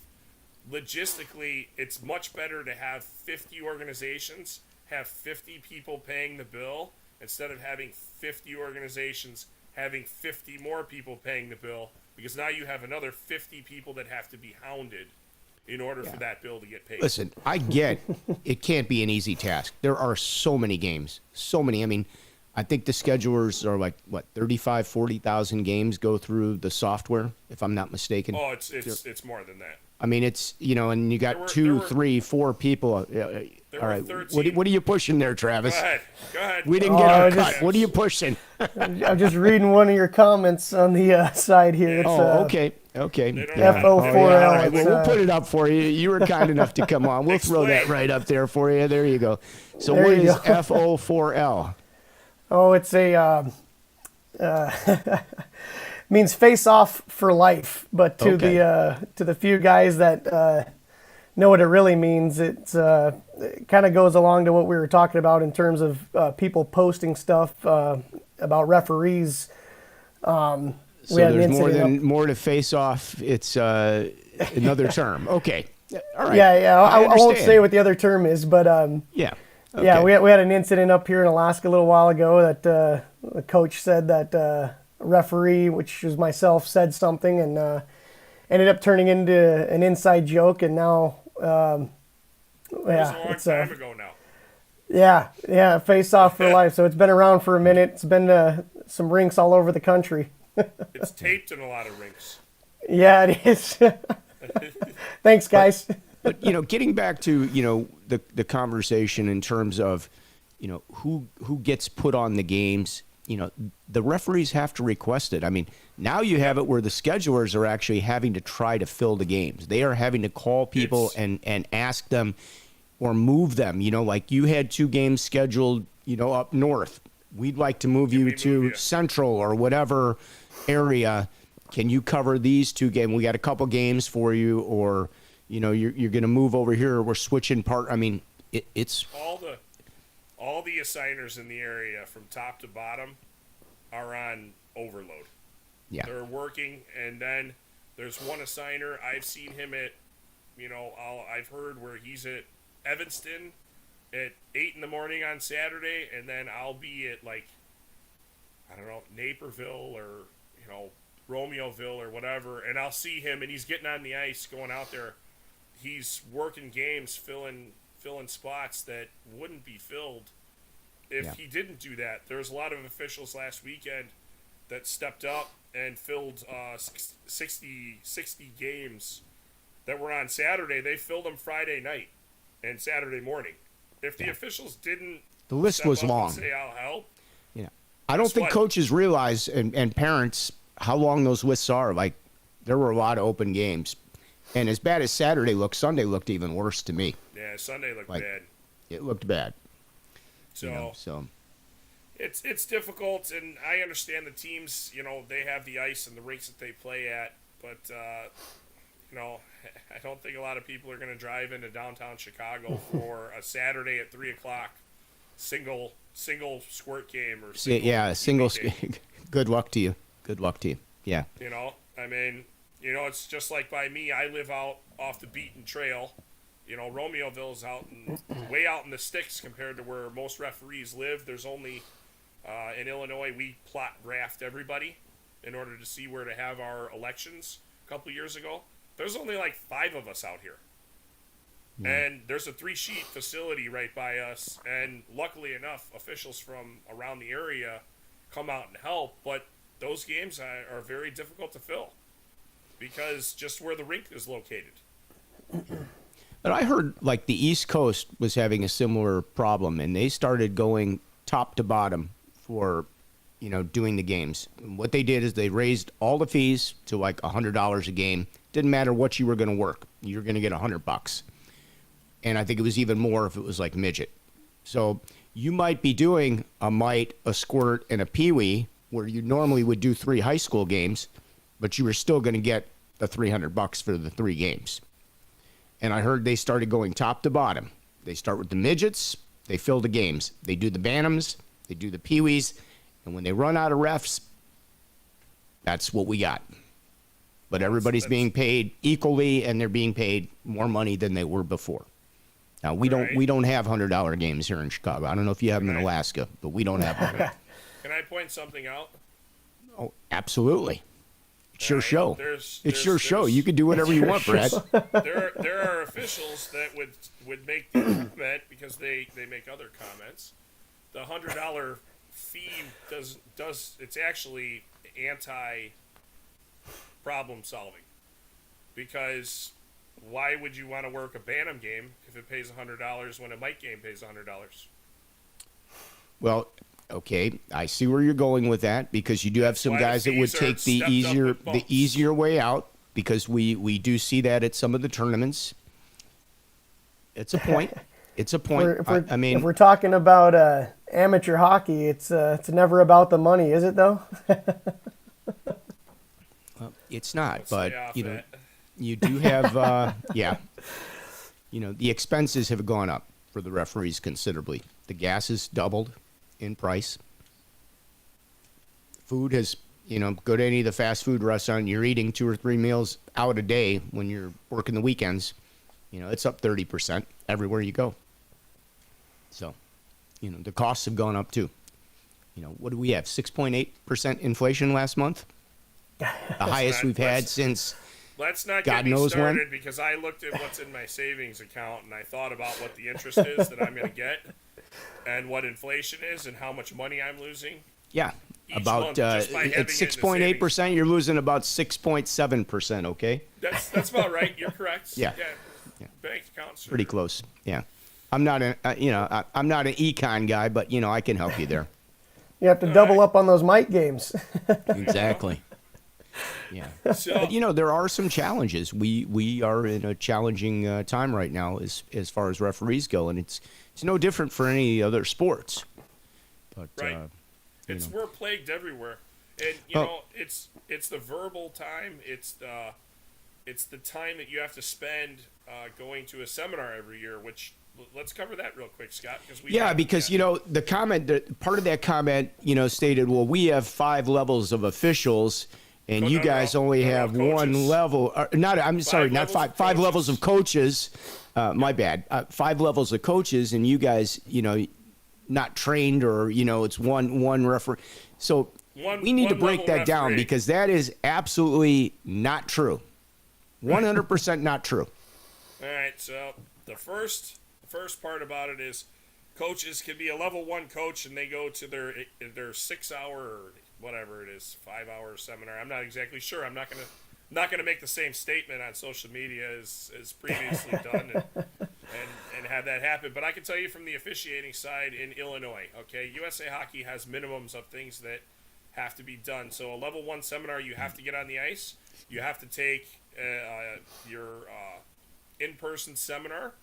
Logistically, it's much better to have 50 organizations have 50 people paying the bill instead of having 50 organizations having 50 more people paying the bill, because now you have another 50 people that have to be hounded in order for that bill to get paid. Listen, I get it can't be an easy task. There are so many games. So many. I mean, I think the schedulers are like, 35, 40,000 games go through the software, if I'm not mistaken. Oh, it's more than that. I mean, it's, and you got There were- 2, 3, 4 people. All right. 13. What are you pushing there, Travis? Go ahead. We didn't get our just- cut. What are you pushing? I'm just reading one of your comments on the side here. It's, Okay. They don't Fo4l. All right. It's, Well, we'll put it up for you. You were kind enough to come on. We'll throw that Explain. right up there for you. There you go. So There what you is go. Fo4l? Oh, it's a means face off for life. But to the few guys that know what it really means, it kind of goes along to what we were talking about in terms of people posting stuff about referees. So We had an there's incident more to face off. It's another term. Okay. All right. Yeah. I won't understand. say what the other term is, but Yeah. Okay. yeah, we had an incident up here in Alaska a little while ago that the coach said that a referee, which was myself, said something and ended up turning into an inside joke, and now It was a long it's time ago now. yeah, face off for life. So it's been around for a minute. It's been some rinks all over the country. It's taped in a lot of rinks. Yeah, it is. Thanks, guys. But getting back to the conversation in terms of who gets put on the games, the referees have to request it. I mean, now you have it where the schedulers are actually having to try to fill the games. They are having to call people and ask them or move them. Like you had 2 games scheduled, up north. We'd like to move you to Central or whatever area. Can you cover these 2 games? We got a couple games for you, or you're going to move over here. We're switching part. I mean, it's all the assigners in the area from top to bottom are on overload. Yeah, they're working, and then there's one assigner. I've seen him at, I've heard where he's at Evanston at 8 in the morning on Saturday, and then I'll be at Naperville or Romeoville or whatever, and I'll see him, and he's getting on the ice, going out there. He's working games, filling spots that wouldn't be filled if he didn't do that. There was a lot of officials last weekend that stepped up and filled 60 games that were on Saturday. They filled them Friday night and Saturday morning. If the officials didn't, the list was long. And say, I'll help. Yeah, I don't think coaches realize and parents how long those lists are. Like, there were a lot of open games, and as bad as Saturday looked, Sunday looked even worse to me. Yeah, Sunday looked bad. It looked bad. So it's difficult, and I understand the teams. They have the ice and the rinks that they play at, but I don't think a lot of people are going to drive into downtown Chicago for a Saturday at 3:00 single squirt game or single. Good luck to you. Yeah. It's just like by me. I live out off the beaten trail. Romeoville's way out in the sticks compared to where most referees live. There's only in Illinois, we plot draft everybody in order to see where to have our elections a couple years ago. There's only 5 of us out here. And there's a 3-sheet facility right by us, and luckily enough, officials from around the area come out and help, but those games are very difficult to fill because just where the rink is located. But I heard the East Coast was having a similar problem, and they started going top to bottom for doing the games. And what they did is they raised all the fees to $100 a game. Didn't matter what you were going to work, you're going to get $100. And I think it was even more if it was midget. So you might be doing a mite, a squirt, and a peewee where you normally would do 3 high school games, but you were still going to get the $300 for the 3 games. And I heard they started going top to bottom. They start with the midgets, they fill the games. They do the bantams, they do the peewees, and when they run out of refs, that's what we got. But everybody's being paid equally, and they're being paid more money than they were before. Now we don't have $100 games here in Chicago. I don't know if you have them in Alaska, but we don't have them. Can I point something out? Oh, absolutely. It's your show. It's your show. You can do whatever you want, Brad. There are officials that would make the comment because they make other comments. The $100 fee does it's actually anti-problem solving, because why would you want to work a Bantam game if it pays $100 when a Mike game pays $100? Well, okay, I see where you're going with that, because you do have some guys that would take the easier way out, because we do see that at some of the tournaments. It's a point. It's a point. If we're talking about amateur hockey, it's never about the money, is it though? Well, it's not, but you do have the expenses have gone up for the referees considerably. The gas has doubled in price. Food has, go to any of the fast food restaurants, you're eating 2 or 3 meals out a day when you're working the weekends. It's up 30% everywhere you go. So, the costs have gone up too. What do we have? 6.8% inflation last month? The highest we've had since let's not God get me knows started when. Because I looked at what's in my savings account and I thought about what the interest is that I'm going to get and what inflation is and how much money I'm losing. Yeah, About at 6.8%, you're losing about 6.7%. Okay, that's about right. You're correct. Yeah. Bank accounts Pretty close. Yeah, I'm not an I'm not an econ guy, but I can help you there. You have to double up on those Mike games. Exactly. Yeah. But there are some challenges. We are in a challenging time right now as far as referees go, and it's no different for any other sports. But Right. We're plagued everywhere, and it's the verbal time. It's the time that you have to spend going to a seminar every year. Which let's cover that real quick, Scott, because because the comment, part of that comment, stated, well, we have 5 levels of officials, and you guys only have one level. I'm sorry, not 5. 5 levels of coaches. My bad. 5 levels of coaches, and you guys, not trained, or it's one referee. So we need to break that down, because that is absolutely not true. 100% not true. All right. So the first part about it is coaches can be a level 1 coach, and they go to their 6-hour or whatever it is, 5-hour seminar. I'm not exactly sure. I'm not gonna make the same statement on social media as previously done and have that happen. But I can tell you from the officiating side in Illinois, okay, USA Hockey has minimums of things that have to be done. So a level 1 seminar, you have to get on the ice. You have to take your in-person seminar.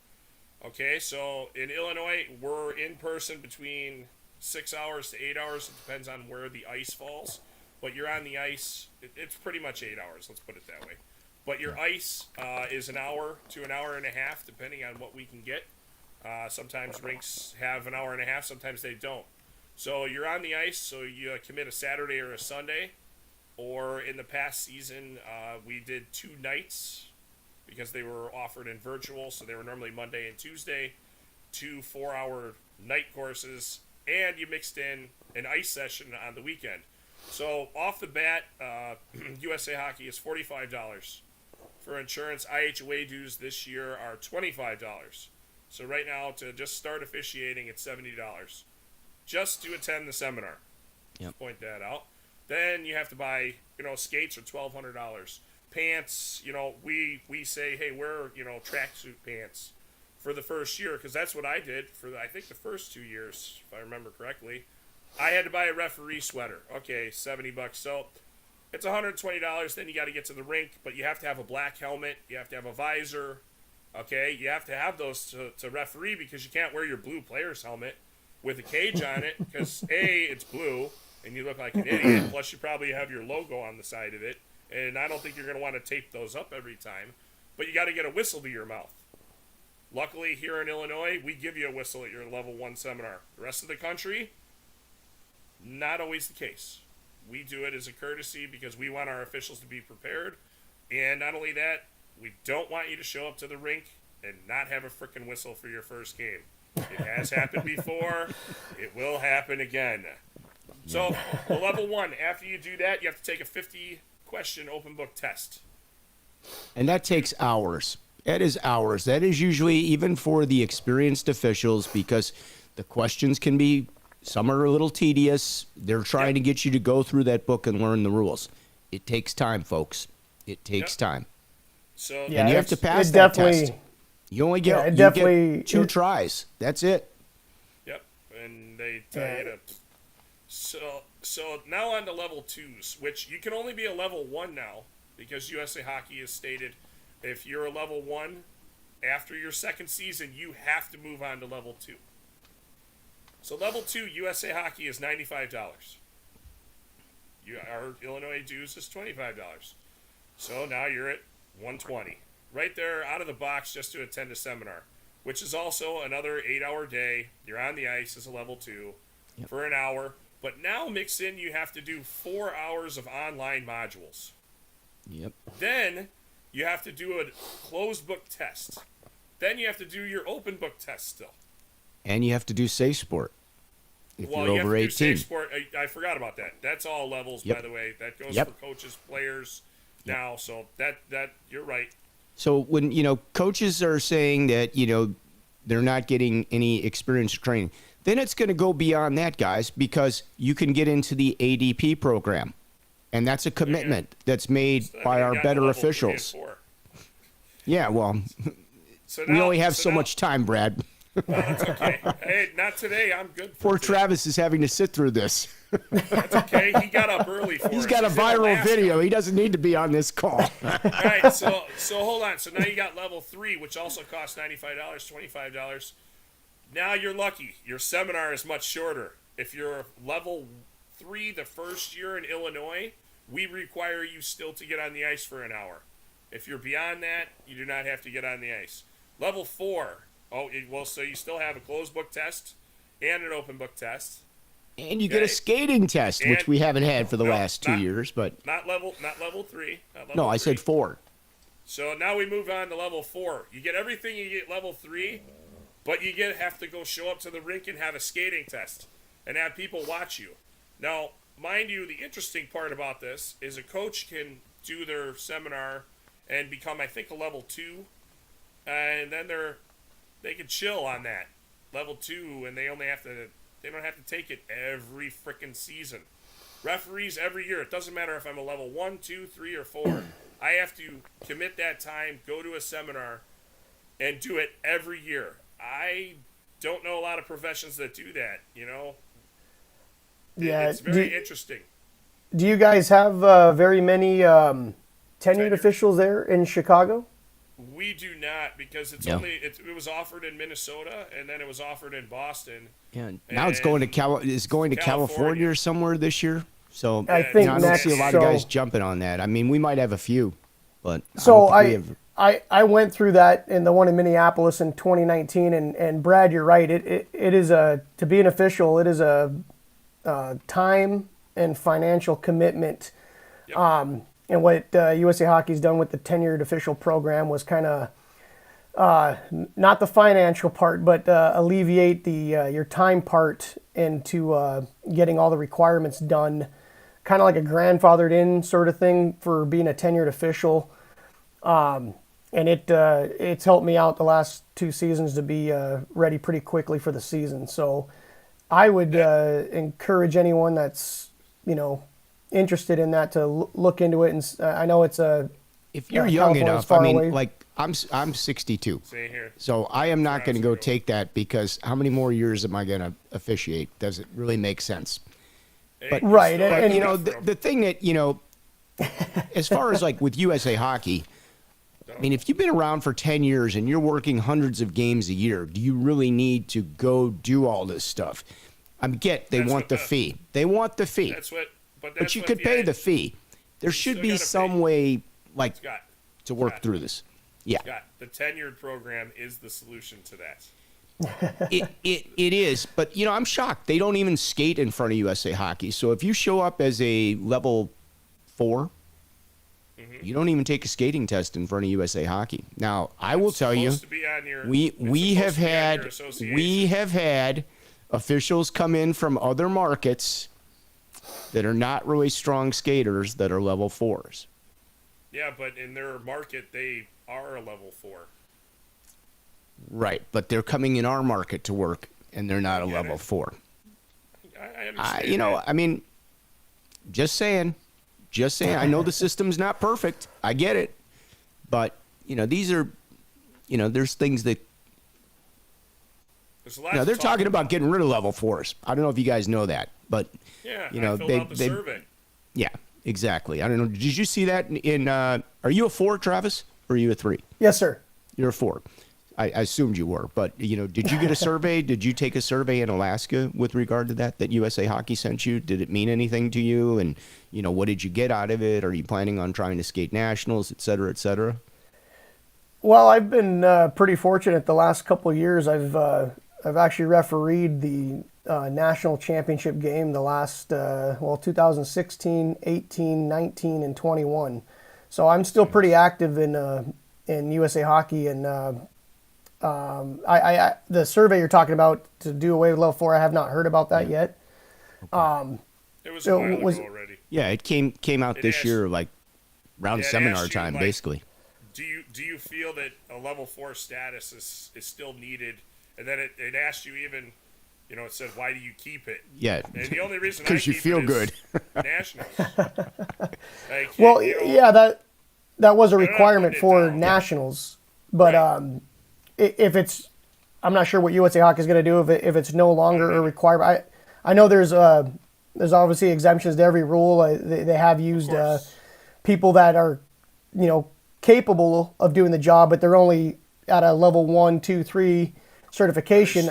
Okay, so in Illinois, we're in person between 6 hours to 8 hours. It depends on where the ice falls. But you're on the ice, it's pretty much 8 hours, let's put it that way. But your ice is an hour to an hour and a half, depending on what we can get. Sometimes rinks have an hour and a half, sometimes they don't. So you're on the ice, so you commit a Saturday or a Sunday. Or in the past season, we did 2 nights, because they were offered in virtual, so they were normally Monday and Tuesday, 2 4-hour night courses, and you mixed in an ice session on the weekend. So off the bat, USA Hockey is $45. For insurance, IHOA dues this year are $25. So right now, to just start officiating, it's $70. Just to attend the seminar. Yep. Point that out. Then you have to buy, skates are $1,200. Pants, we say, hey, wear, tracksuit pants for the first year, because that's what I did for, I think, the first 2 years, if I remember correctly. I had to buy a referee sweater. Okay, $70. So it's $120. Then you got to get to the rink, but you have to have a black helmet. You have to have a visor. Okay, you have to have those to referee, because you can't wear your blue player's helmet with a cage on it, because A, it's blue, and you look like an idiot. Plus, you probably have your logo on the side of it. And I don't think you're going to want to tape those up every time. But you got to get a whistle to your mouth. Luckily, here in Illinois, we give you a whistle at your level 1 seminar. The rest of the country, not always the case. We do it as a courtesy because we want our officials to be prepared. And not only that, we don't want you to show up to the rink and not have a frickin' whistle for your first game. It has happened before. It will happen again. So, the level 1, after you do that, you have to take a 50-question open book test. And that takes hours. That is hours. That is usually even for the experienced officials, because the questions can be, some are a little tedious. They're trying to get you to go through that book and learn the rules. It takes time, folks. It takes time. So, and you have to pass that test. You only get, you get 2 tries. That's it. Yep. And they tell you to... So now on to level 2s, which you can only be a level 1 now, because USA Hockey has stated if you're a level 1, after your second season, you have to move on to level 2. So level 2, USA Hockey is $95. Our Illinois dues is $25. So now you're at $120. Right there out of the box just to attend a seminar, which is also another 8-hour day. You're on the ice as a level 2 for an hour. But now mix in, you have to do 4 hours of online modules. Yep. Then you have to do a closed book test. Then you have to do your open book test still. And you have to do Safe Sport if you're over you have to 18. Do Safe Sport. I forgot about that. That's all levels, by the way. That goes for coaches, players now. So that you're right. So when, coaches are saying that, they're not getting any experience or training, then it's going to go beyond that, guys, because you can get into the ADP program. And that's a commitment that's made by our better officials. Yeah, well, we only have so much time, Brad. That's okay. Hey, not today. I'm good. Poor Travis is having to sit through this. That's okay. He got up early for us. He's got a viral video. He doesn't need to be on this call. All right, so hold on. So now you got level 3, which also costs $95, $25. Now you're lucky. Your seminar is much shorter. if you're level 3 the first year in Illinois, we require you still to get on the ice for an hour. If you're beyond that, you do not have to get on the ice. Level 4, so you still have a closed book test and an open book test. And you get a skating test, which we haven't had for the last 2 years, but not level 3. no, I said 4. So now we move on to level 4. You get everything you get level 3, but you have to go show up to the rink and have a skating test and have people watch you. Now, mind you, the interesting part about this is a coach can do their seminar and become, I think, a level 2, and then they can chill on that level 2, and they don't have to take it every freaking season. Referees every year. It doesn't matter if I'm a level 1, 2, 3, or 4. I have to commit that time, go to a seminar, and do it every year. I don't know a lot of professions that do that, Yeah, it's very interesting. Do you guys have very many tenured officials there in Chicago? We do not, because it was offered in Minnesota, and then it was offered in Boston. Yeah, now it's going to California or somewhere this year. So I think I don't see a lot of guys jumping on that. I mean, we might have a few, but I went through that in the one in Minneapolis in 2019, and Brad, you're right. It is to be an official. It is a time and financial commitment. Yep. And what USA Hockey's done with the tenured official program was kind of not the financial part, but alleviate the your time part into getting all the requirements done, kind of like a grandfathered in sort of thing for being a tenured official. And it's helped me out the last 2 seasons to be ready pretty quickly for the season. So I would encourage anyone that's interested in that to look into it. And I know it's if you're young enough. I mean, like I'm 62, Same here. so I am not going to go take that, because how many more years am I going to officiate? Does it really make sense? But right, and the thing that as far as like with USA Hockey, I mean, if you've been around for 10 years and you're working hundreds of games a year, do you really need to go do all this stuff? They want the fee. They want the fee. But you could pay the fee. There should be some way, like, to work through this. Yeah. Scott, the tenured program is the solution to that. It is, but I'm shocked. They don't even skate in front of USA Hockey. So if you show up as a level 4, you don't even take a skating test in front of USA Hockey. Now, I will tell you, we have had officials come in from other markets that are not really strong skaters that are level 4s. Yeah, but in their market, they are a level 4. Right, but they're coming in our market to work, and they're not a level 4. I understand. I mean, just saying. I know the system's not perfect. I get it, but these are, there's things that. They're talking about getting rid of level 4s. I don't know if you guys know that, but I filled out the survey. Yeah, exactly. I don't know. Did you see that in? Are you a 4, Travis, or are you a 3? Yes, sir. You're a 4. I assumed you were, but did you get a survey? Did you take a survey in Alaska with regard to that USA Hockey sent you? Did it mean anything to you? And what did you get out of it? Are you planning on trying to skate nationals, et cetera, et cetera? Well, I've been pretty fortunate the last couple of years. I've actually refereed the national championship game the last 2016, 18, 19, and 21. So I'm still pretty active in USA Hockey, and the survey you're talking about to do away with level 4, I have not heard about that yet. It was a while ago already. Yeah, it came out this year, like around seminar time, basically. Do you feel that a level 4 status is still needed? And then it asked you even, it said, why do you keep it? Yeah. And the only reason because you feel good. Nationals. Well, yeah, that was a requirement for nationals, but if it's, I'm not sure what USA Hockey is going to do if it's no longer a requirement. I know there's obviously exemptions to every rule. They have used people that are, capable of doing the job, but they're only at a level 1, 2, 3 certification.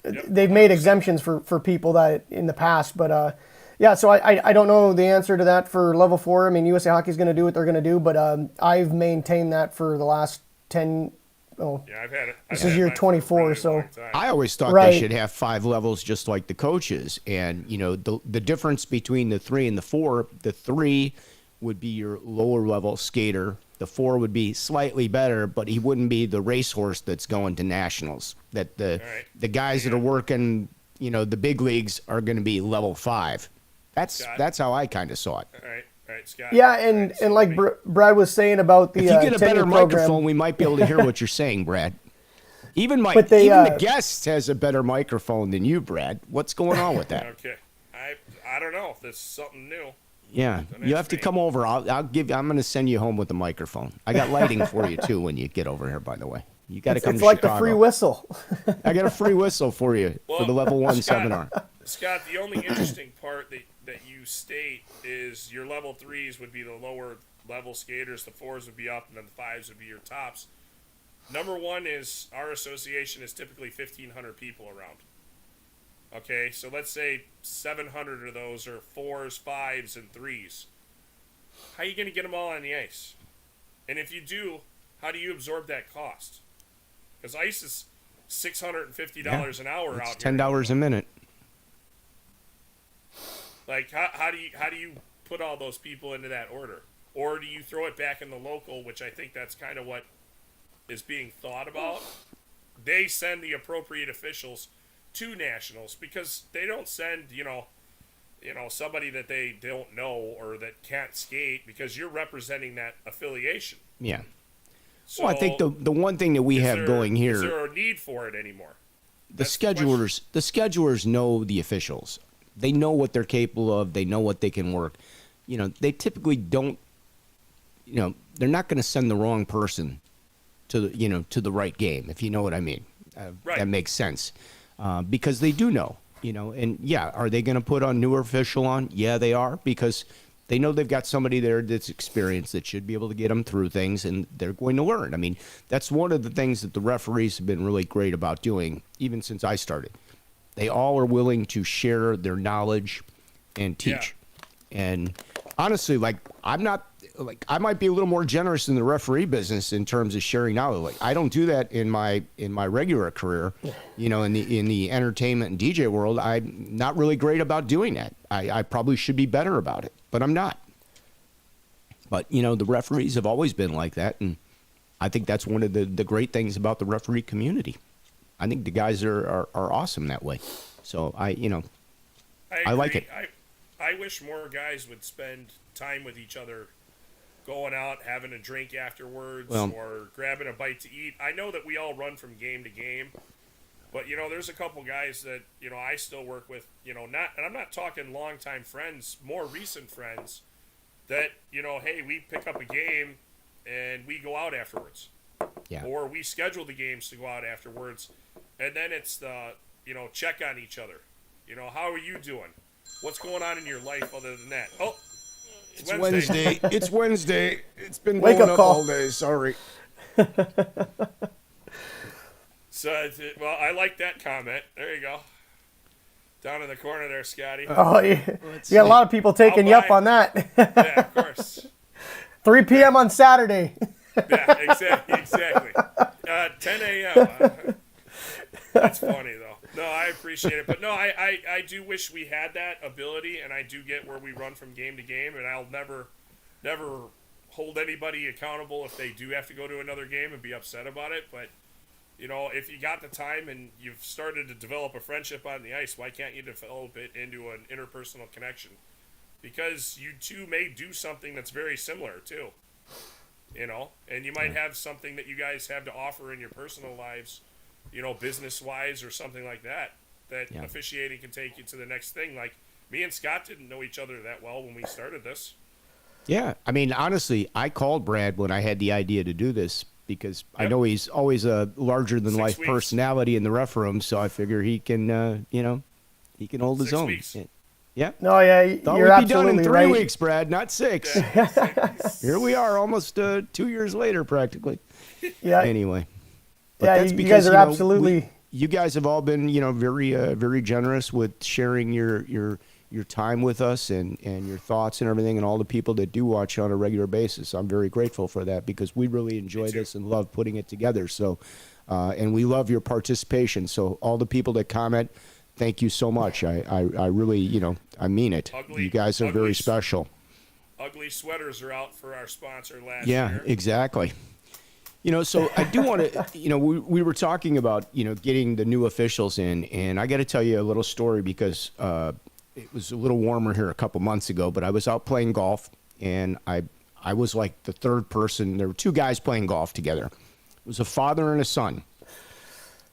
they've made exemptions for people that in the past, but yeah. So I don't know the answer to that for level 4. I mean, USA Hockey's going to do what they're going to do, but I've maintained that for the last 10. Oh, Yeah, I've had it. This I've is had year mine for a 24, really so- long time. I always thought Right. they should have 5 levels just like the coaches. And, the difference between the 3 and the 4, the 3 would be your lower level skater. The 4 would be slightly better, but he wouldn't be the racehorse that's going to nationals. That the Right. the guys that are working, the big leagues are going to be level 5. Got it. That's how I kind of saw it. All right, Scott. yeah, All right, and so like let me- Brad was saying about the If you get a better tenure program, microphone, we might be able to hear what you're saying, Brad. Even But they, even the guest has a better microphone than you, Brad. What's going on with that? Okay. I don't know if this is something new. Yeah, you have to come over. I'm going to send you home with the microphone. I got lighting for you too when you get over here. By the way, you got to come. it's to like Chicago. the free whistle. I got a free whistle for you for the level 1 seminar. Scott, the only interesting part that you state is your level 3s would be the lower level skaters, the 4s would be up, and then the 5s would be your tops. Number 1 is our association is typically 1,500 people around. Okay, so let's say 700 of those are 4s, 5s, and 3s. How are you going to get them all on the ice? And if you do, how do you absorb that cost? Because ice is $650 an hour It's out here. $10 a minute. Like, how do you put all those people into that order? Or do you throw it back in the local, which I think that's kind of what is being thought about? They send the appropriate officials to nationals because they don't send, somebody that they don't know or that can't skate because you're representing that affiliation. Yeah. So Well, I think the one thing that we have going here, is there a need for it anymore? the That's the schedulers know the officials. They know what they're capable of. They know what they can work. They typically don't. They're not going to send the wrong person to the right game, if you know what I mean. Right. That makes sense, because they do know. And yeah, are they going to put a newer official on? Yeah, they are, because they know they've got somebody there that's experienced that should be able to get them through things, and they're going to learn. I mean, that's one of the things that the referees have been really great about doing, even since I started. They all are willing to share their knowledge and teach. And honestly, I might be a little more generous in the referee business in terms of sharing knowledge. I don't do that in my regular career. In the entertainment and DJ world, I'm not really great about doing that. I probably should be better about it, but I'm not. But the referees have always been like that, and I think that's one of the great things about the referee community. I think the guys are awesome that way. So I like it. I wish more guys would spend time with each other, going out, having a drink afterwards, or grabbing a bite to eat. I know that we all run from game to game, but there's a couple guys that I still work with. And I'm not talking longtime friends, more recent friends. That hey, we pick up a game and we go out afterwards. Yeah. Or we schedule the games to go out afterwards, and then it's the check on each other. How are you doing? What's going on in your life other than that? Oh, it's Wednesday. It's Wednesday. It's been Wake blowing up up call. all day. Sorry. So, well, I like that comment. There you go. Down in the corner there, Scotty. Oh, yeah. You got a lot of people taking you up on that. Yeah, of course. 3 p.m. on Saturday. Yeah, exactly. 10 a.m. That's funny, though. No, I appreciate it. But no, I do wish we had that ability, and I do get where we run from game to game, and I'll never hold anybody accountable if they do have to go to another game and be upset about it. But, if you got the time and you've started to develop a friendship on the ice, why can't you develop it into an interpersonal connection? Because you two may do something that's very similar, too. And you might have something that you guys have to offer in your personal lives, business-wise or something like that officiating can take you to the next thing. Like, me and Scott didn't know each other that well when we started this. Yeah. I mean, honestly, I called Brad when I had the idea to do this because I know he's always a larger-than-life 6 weeks. personality in the ref room, so I figure he can, he can hold his 6 own. weeks. Yeah. No, yeah, Thought you're we'd be done in absolutely 3 right. weeks, Brad, not 6. Here we are, almost 2 years later, practically. Yeah, Anyway. But yeah, that's you because, guys are you know, absolutely you guys have all been, very generous with sharing your time with us and your thoughts and everything, and all the people that do watch on a regular basis. I'm very grateful for that because we really enjoy this and love putting it together. So, and we love your participation. So all the people that comment, thank you so much. I really, I mean it. You guys are very special. Ugly sweaters are out for our sponsor last year. Yeah, exactly. So I do want to, we were talking about, getting the new officials in, and I got to tell you a little story because it was a little warmer here a couple months ago, but I was out playing golf, and I was like the third person. There were two guys playing golf together. It was a father and a son.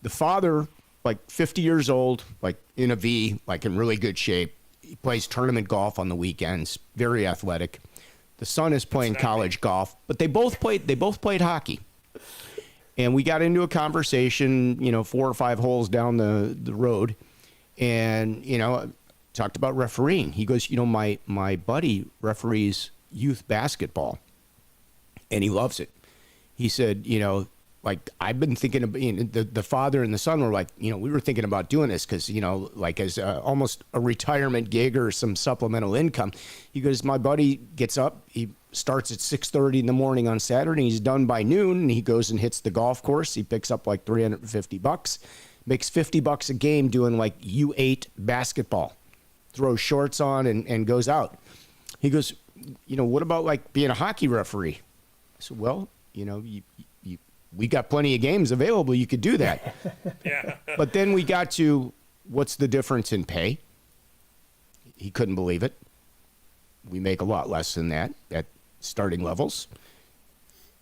The father, like 50 years old, like in a V, like in really good shape. He plays tournament golf on the weekends, very athletic. The son is playing college golf, but they both played hockey. And we got into a conversation, 4 or 5 holes down the road, and talked about refereeing. He goes, my buddy referees youth basketball, and he loves it. He said, like, I've been thinking of, the father and the son were like, we were thinking about doing this because, like as almost a retirement gig or some supplemental income. He goes, my buddy gets up, he starts at 6:30 in the morning on Saturday, and he's done by noon, and he goes and hits the golf course. He picks up like $350, makes $50 a game doing like U8 basketball, throws shorts on and goes out. He goes, what about like being a hockey referee? I said, well, we got plenty of games available. You could do that. Yeah. But then we got to, what's the difference in pay? He couldn't believe it. We make a lot less than that at starting levels.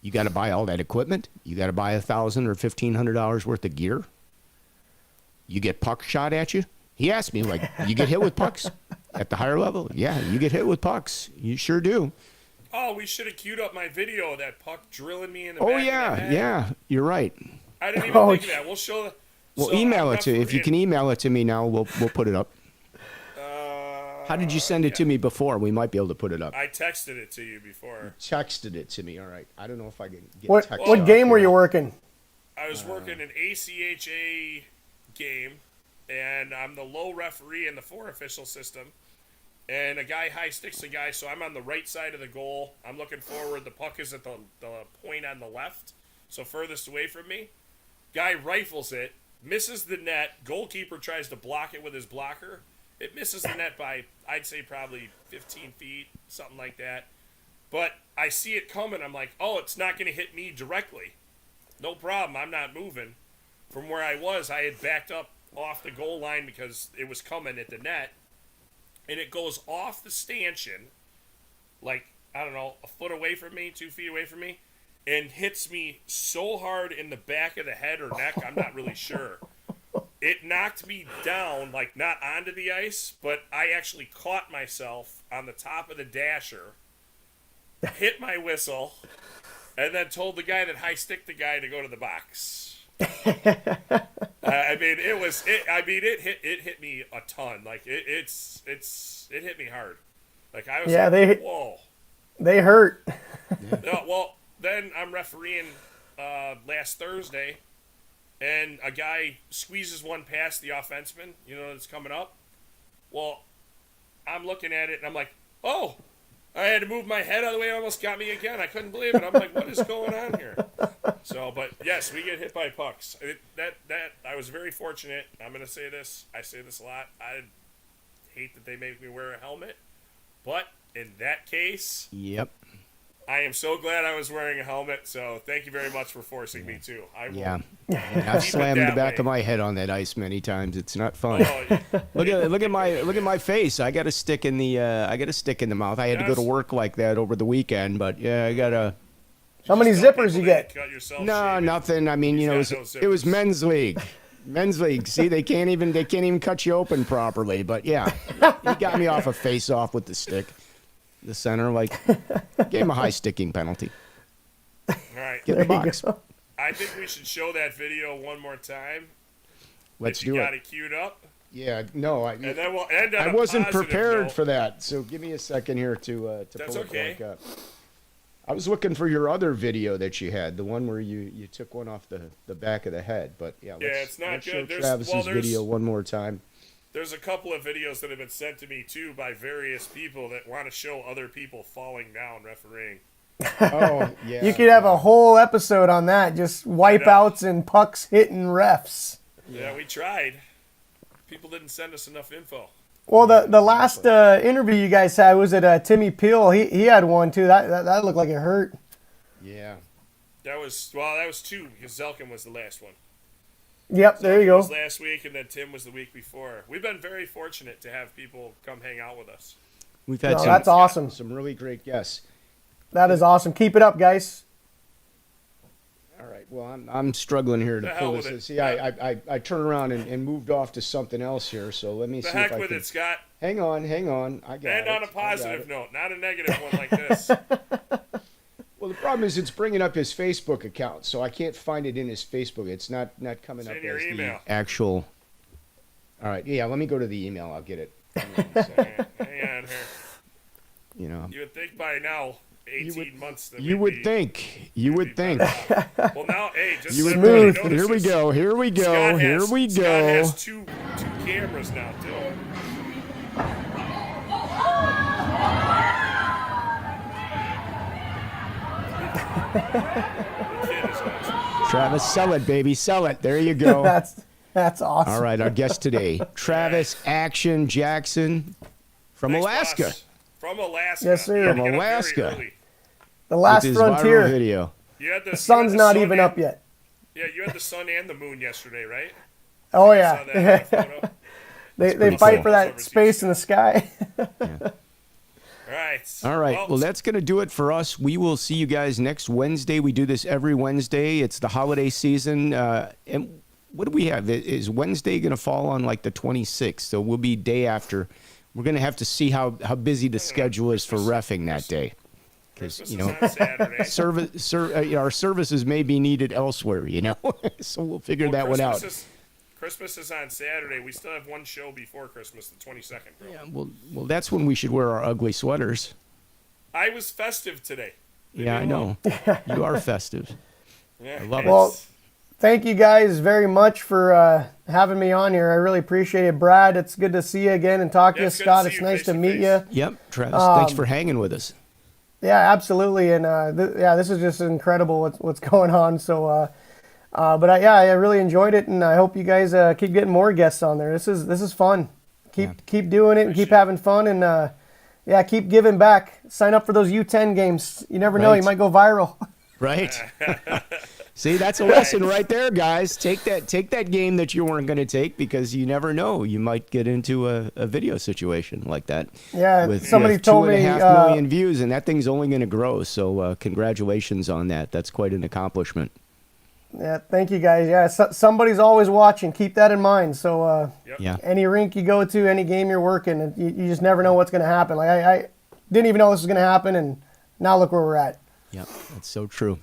You got to buy all that equipment. You got to buy $1,000 or $1,500 worth of gear. You get puck shot at you. He asked me, like, you get hit with pucks at the higher level? Yeah, you get hit with pucks. You sure do. Oh, we should have queued up my video of that puck drilling me in the back of the head. Yeah, you're right. I didn't even think of that. We'll show the... Well, email it to you. If you can email it to me now, we'll put it up. How did you send it to me before? We might be able to put it up. I texted it to you before. Texted it to me. All right. I don't know if I can get text. What game were you working? I was working an ACHA game, and I'm the low referee in the 4 official system. And a guy high sticks a guy, so I'm on the right side of the goal. I'm looking forward. The puck is at the point on the left, so furthest away from me. Guy rifles it, misses the net. Goalkeeper tries to block it with his blocker. It misses the net by, I'd say, probably 15 feet, something like that. But I see it coming. I'm like, oh, it's not going to hit me directly. No problem. I'm not moving. From where I was, I had backed up off the goal line because it was coming at the net. And it goes off the stanchion, like, I don't know, a foot away from me, 2 feet away from me, and hits me so hard in the back of the head or neck, I'm not really sure. It knocked me down, like, not onto the ice, but I actually caught myself on the top of the dasher, hit my whistle, and then told the guy that high-sticked the guy to go to the box. It hit me a ton. Like it hit me hard. Like I was like, whoa. They hurt. No, well, then I'm refereeing last Thursday, and a guy squeezes one past the offenseman, that's coming up. Well, I'm looking at it, and I'm like, oh, I had to move my head out of the way. It almost got me again. I couldn't believe it. I'm like, what is going on here? So, but yes, we get hit by pucks. I was very fortunate. I'm going to say this. I say this a lot. I hate that they make me wear a helmet. But in that case, yep, I am so glad I was wearing a helmet. So thank you very much for forcing me to. I've slammed the back of my head on that ice many times. It's not fun. Look at my face. I got a stick in the mouth. I had to go to work like that over the weekend, but yeah, I got a. How many zippers you get? No, nothing. I mean, it was men's league. Men's league. See, they can't even cut you open properly. But yeah, he got me off a face-off with the stick. The center, gave him a high sticking penalty. All right. Get in the box. I think we should show that video one more time. Let's do it. You got it queued up. Yeah, no, and then we'll end on I wasn't positive prepared note. for that. So give me a second here to pull it back up. I was looking for your other video that you had, the one where you took one off the back of the head. But yeah, it's not let's good. show Travis's video one more time. There's a couple of videos that have been sent to me too by various people that want to show other people falling down refereeing. Oh yeah. You could have a whole episode on that, just wipeouts and pucks hitting refs. Yeah, we tried. People didn't send us enough info. Well, the last interview you guys had was at Timmy Peel. He had one too. That looked like it hurt. Yeah. That was two because Zelkin was the last one. Yep, there you Zelkin was go. last week, and then Tim was the week before. We've been very fortunate to have people come hang out with us. We've had That's awesome. Some really great guests. That is awesome. Keep it up, guys. All right. Well, I'm struggling here to The pull hell this. with it. See, I turned around and moved off to something else here. So let me The see heck if I with can. it, Scott. Hang on. I got it. And on a I got positive it. note, not a negative one like this. Well, the problem is it's bringing up his Facebook account, so I can't find it in his Facebook. It's not coming It's up in your as email. the actual. All right. Yeah. Let me go to the email. I'll get it. Hang on a second. Hang on here. You know. You would think by now, 18 months. That You we'd would be- think. You we'd would be think. better off. Well, now, hey, just You so would everybody think. Here we notices, go. Here we go. Scott Here has- we Scott go. has two cameras now, too. The kid is awesome. Travis, sell it, baby. Sell it. There you go. That's awesome. All right, our guest today, Travis Action Jackson from Thanks, Alaska. boss. From Alaska. Yes, sir. You had to From get up very Alaska. early. The With last his viral frontier. video. You had The sun's not even and, up yet. Yeah, you had the sun and the moon yesterday, right? Oh I saw that in yeah. the photo. they pretty fight cool. for that space in the sky. Right. All right. Well, that's going to do it for us. We will see you guys next Wednesday. We do this every Wednesday. It's the holiday season. And what do we have? Is Wednesday going to fall on like the 26th? So we'll be day after. We're going to have to see how busy the schedule is for reffing that day. Because, Christmas you know, is on Saturday. our services may be needed elsewhere, you know. So we'll figure that one out. Christmas is on Saturday. We still have one show before Christmas, the 22nd, bro. Yeah, well, that's when we should wear our ugly sweaters. I was festive today. Leave Yeah, me I know. You are festive. Yeah. I love it. Well, thank you guys very much for having me on here. I really appreciate it. Brad, it's good to see you again and talk to Yeah, you. it's good Scott, to it's see you nice face to to meet face. you. Yep, Travis, thanks for hanging with us. Yeah, absolutely. And this is just incredible what's going on. So, I really enjoyed it, and I hope you guys keep getting more guests on there. This is fun. Keep doing it and keep having fun, and keep giving back. Sign up for those U10 games. You never know, Right. you might go viral. Right. See, that's a lesson right there, guys. Take that game that you weren't going to take because you never know. You might get into a video situation like that. Yeah, with, somebody with told me 2.5 million views, and that thing's only going to grow. So congratulations on that. That's quite an accomplishment. Yeah, thank you guys. Yeah, somebody's always watching. Keep that in mind. So, Yeah. any rink you go to, any game you're working, you just never know what's going to happen. Like I didn't even know this was going to happen, and now look where we're at. Yeah, that's so true.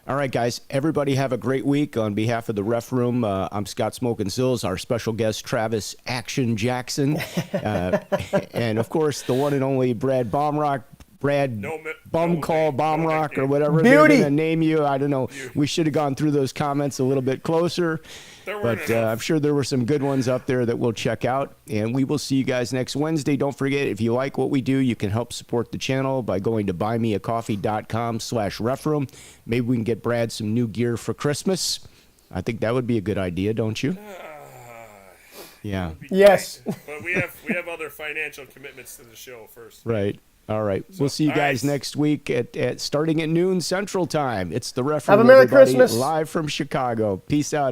All right, guys. Everybody have a great week. On behalf of the Ref Room, I'm Scott Smokin Silz, our special guest, Travis Action Jackson. And, of course, the one and only Brad Baumruck. Brad Bum Call Baumruck or whatever they're Beauty. going to name you. I don't know. We should have gone through those comments a little bit closer. But I'm sure there were some good ones up there that we'll check out. And we will see you guys next Wednesday. Don't forget, if you like what we do, you can help support the channel by going to buymeacoffee.com/refroom. Maybe we can get Brad some new gear for Christmas. I think that would be a good idea, don't you? Yeah. Yes. But we have other financial commitments to the show first. Right. All right. We'll see you all guys right. next week at starting at noon Central Time. It's the Ref Have a Room, Merry everybody, Christmas. live from Chicago. Peace out.